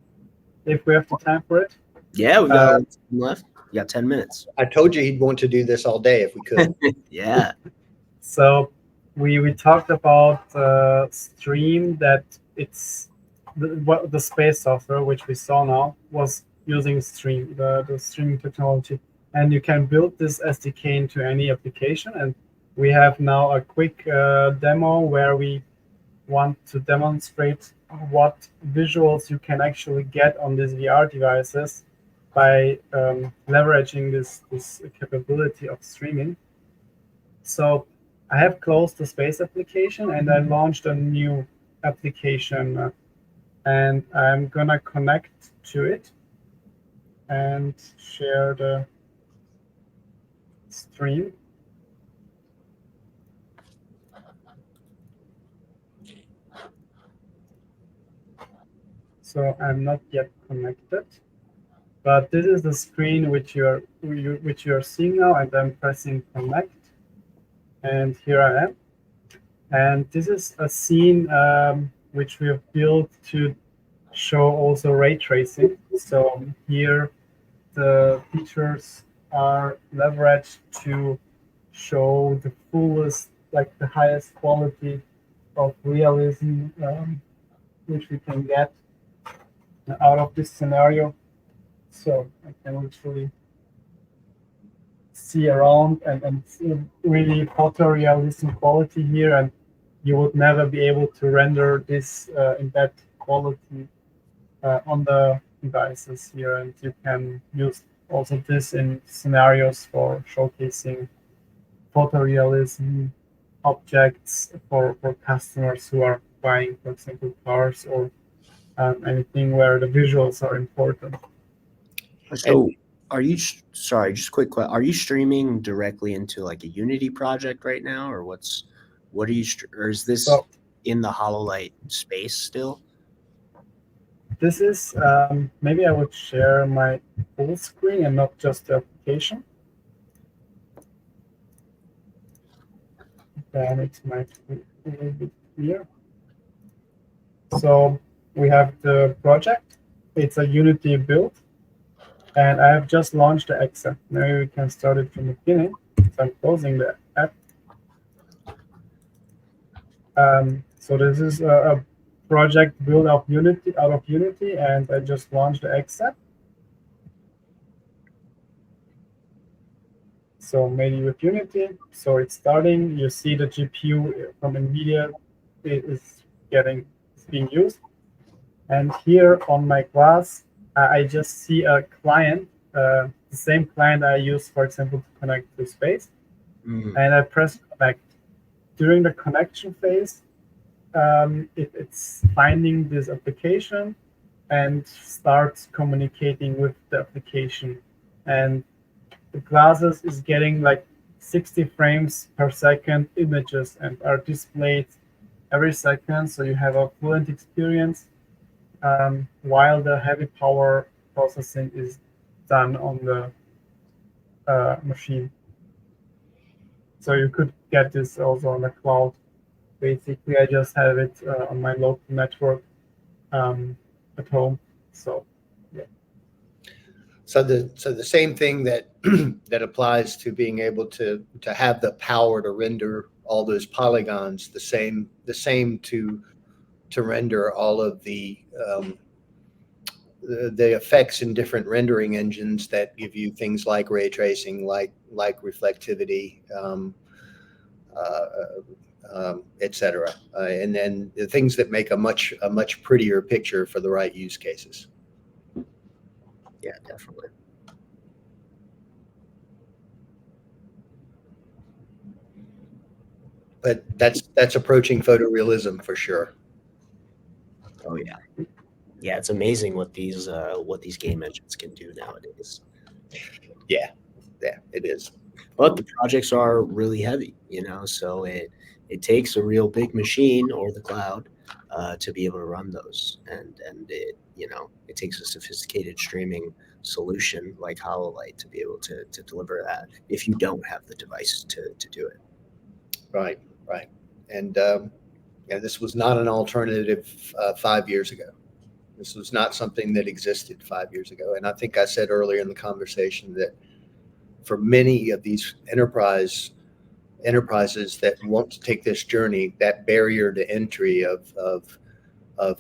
if we have the time for it. Yeah, we got time left. We got 10 minutes. I told you he'd want to do this all day if we could. Yeah. So we talked about Stream, that it's the space software which we saw now was using Stream, the streaming technology, and you can build this SDK into any application. And we have now a quick demo where we want to demonstrate what visuals you can actually get on these VR devices by leveraging this capability of streaming. So I have closed the space application and I launched a new application, and I'm gonna connect to it and share the stream. so I'm not yet connected. But this is the screen which you are seeing now, and I'm pressing connect, and here I am. And this is a scene which we have built to show also ray tracing. So here the features are leveraged to show the fullest, like the highest quality of realism which we can get out of this scenario. So I can literally see around and see really photorealism quality here, and you would never be able to render this in that quality on the devices here. And you can use also this in scenarios for showcasing photorealism objects for customers who are buying, for example, cars or anything where the visuals are important. So are you, sorry, just quick question. Are you streaming directly into like a Unity project right now, or what are you, or is this in the Hololight space still? This is, maybe I would share my full screen and not just the application. Then it might be a little bit clear. So we have the project. It's a Unity build. And I have just launched the Exa. Maybe we can start it from the beginning. So I'm closing the app. So this is a project built out of Unity, and I just launched the Exa. So maybe with Unity. So it's starting. You see the GPU from NVIDIA is being used. And here on my glass, I just see a client, the same client I use, for example, to connect to Space. And I press connect. During the connection phase, it's finding this application and starts communicating with the application. And the glasses is getting like 60 frames per second images and are displayed every second. So you have a fluent experience. While the heavy power processing is done on the machine. So you could get this also on the cloud. Basically, I just have it on my local network at home. So, yeah. So the same thing that that applies to being able to have the power to render all those polygons. The same to render all of the effects in different rendering engines that give you things like ray tracing, like reflectivity, etc. And then the things that make a much prettier picture for the right use cases. Yeah, definitely. But that's approaching photorealism for sure. Oh yeah, yeah. It's amazing what these game engines can do nowadays. Yeah, it is. But the projects are really heavy, so it takes a real big machine or the cloud to be able to run those, and it it takes a sophisticated streaming solution like Hololight to be able to deliver that if you don't have the device to do it. Right. And this was not an alternative 5 years ago. This was not something that existed 5 years ago. And I think I said earlier in the conversation that for many of these enterprises that want to take this journey, that barrier to entry of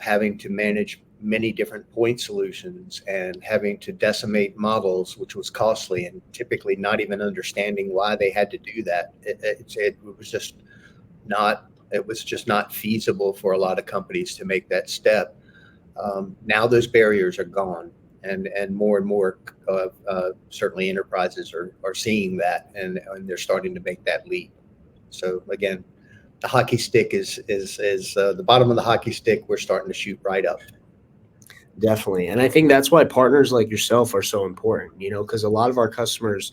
having to manage many different point solutions and having to decimate models, which was costly, and typically not even understanding why they had to do that. It was just not feasible for a lot of companies to make that step. Now those barriers are gone, and more certainly enterprises are seeing that, and they're starting to make that leap. So again, the hockey stick is the bottom of the hockey stick. We're starting to shoot right up. Definitely. And I think that's why partners like yourself are so important, because a lot of our customers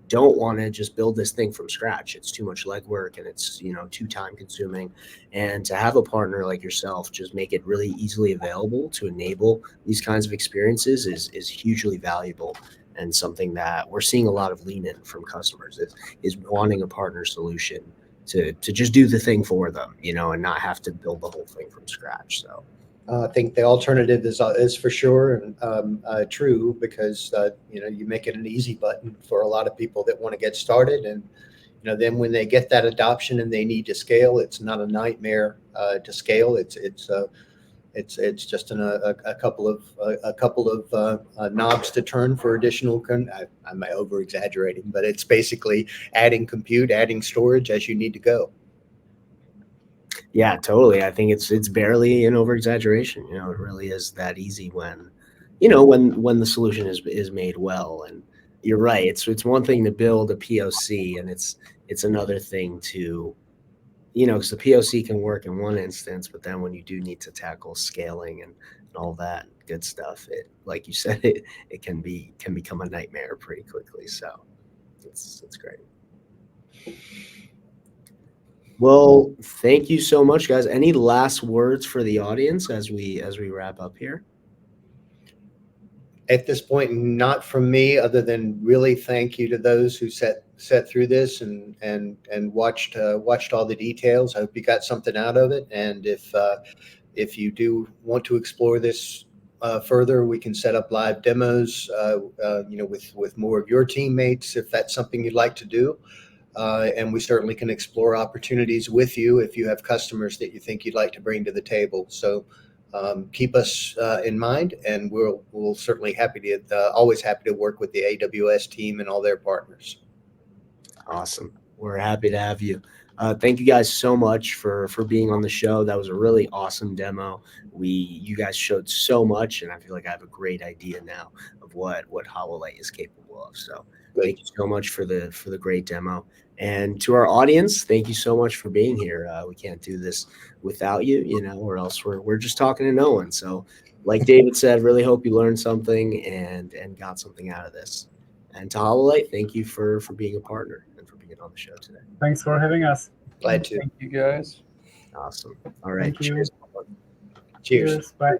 don't want to just build this thing from scratch. It's too much legwork and it's, too time consuming. And to have a partner like yourself just make it really easily available to enable these kinds of experiences is hugely valuable, and something that we're seeing a lot of lean in from customers is wanting a partner solution to just do the thing for them, and not have to build the whole thing from scratch. So I think the alternative is for sure true, because you make it an easy button for a lot of people that want to get started, and then when they get that adoption and they need to scale, it's not a nightmare to scale. It's just a couple of knobs to turn for additional. I'm over exaggerating, but it's basically adding compute, adding storage as you need to go. Yeah, totally. I think it's barely an over exaggeration. It really is that easy when the solution is made well. And you're right. It's one thing to build a POC, and it's another thing to, because the POC can work in one instance, but then when you do need to tackle scaling and all that good stuff, like you said, it can become a nightmare pretty quickly. So it's great. Well, thank you so much, guys. Any last words for the audience as we wrap up here? At this point, not from me, other than really thank you to those who sat through this and watched all the details. I hope you got something out of it. And if you do want to explore this further, we can set up live demos, with more of your teammates if that's something you'd like to do. And we certainly can explore opportunities with you if you have customers that you think you'd like to bring to the table. So keep us in mind, and we'll certainly always happy to work with the AWS team and all their partners. Awesome. We're happy to have you. Thank you guys so much for being on the show. That was a really awesome demo. You guys showed so much, and I feel like I have a great idea now of what Hololight is capable of. So thank you so much for the great demo. And to our audience, thank you so much for being here. We can't do this without you, or else we're just talking to no one. So like David said, really hope you learned something and got something out of this. And to Hololight, thank you for being a partner and for being on the show today. Thanks for having us. Glad to. Thank you, guys. Awesome. All right. Thank you. Cheers. Cheers. Bye.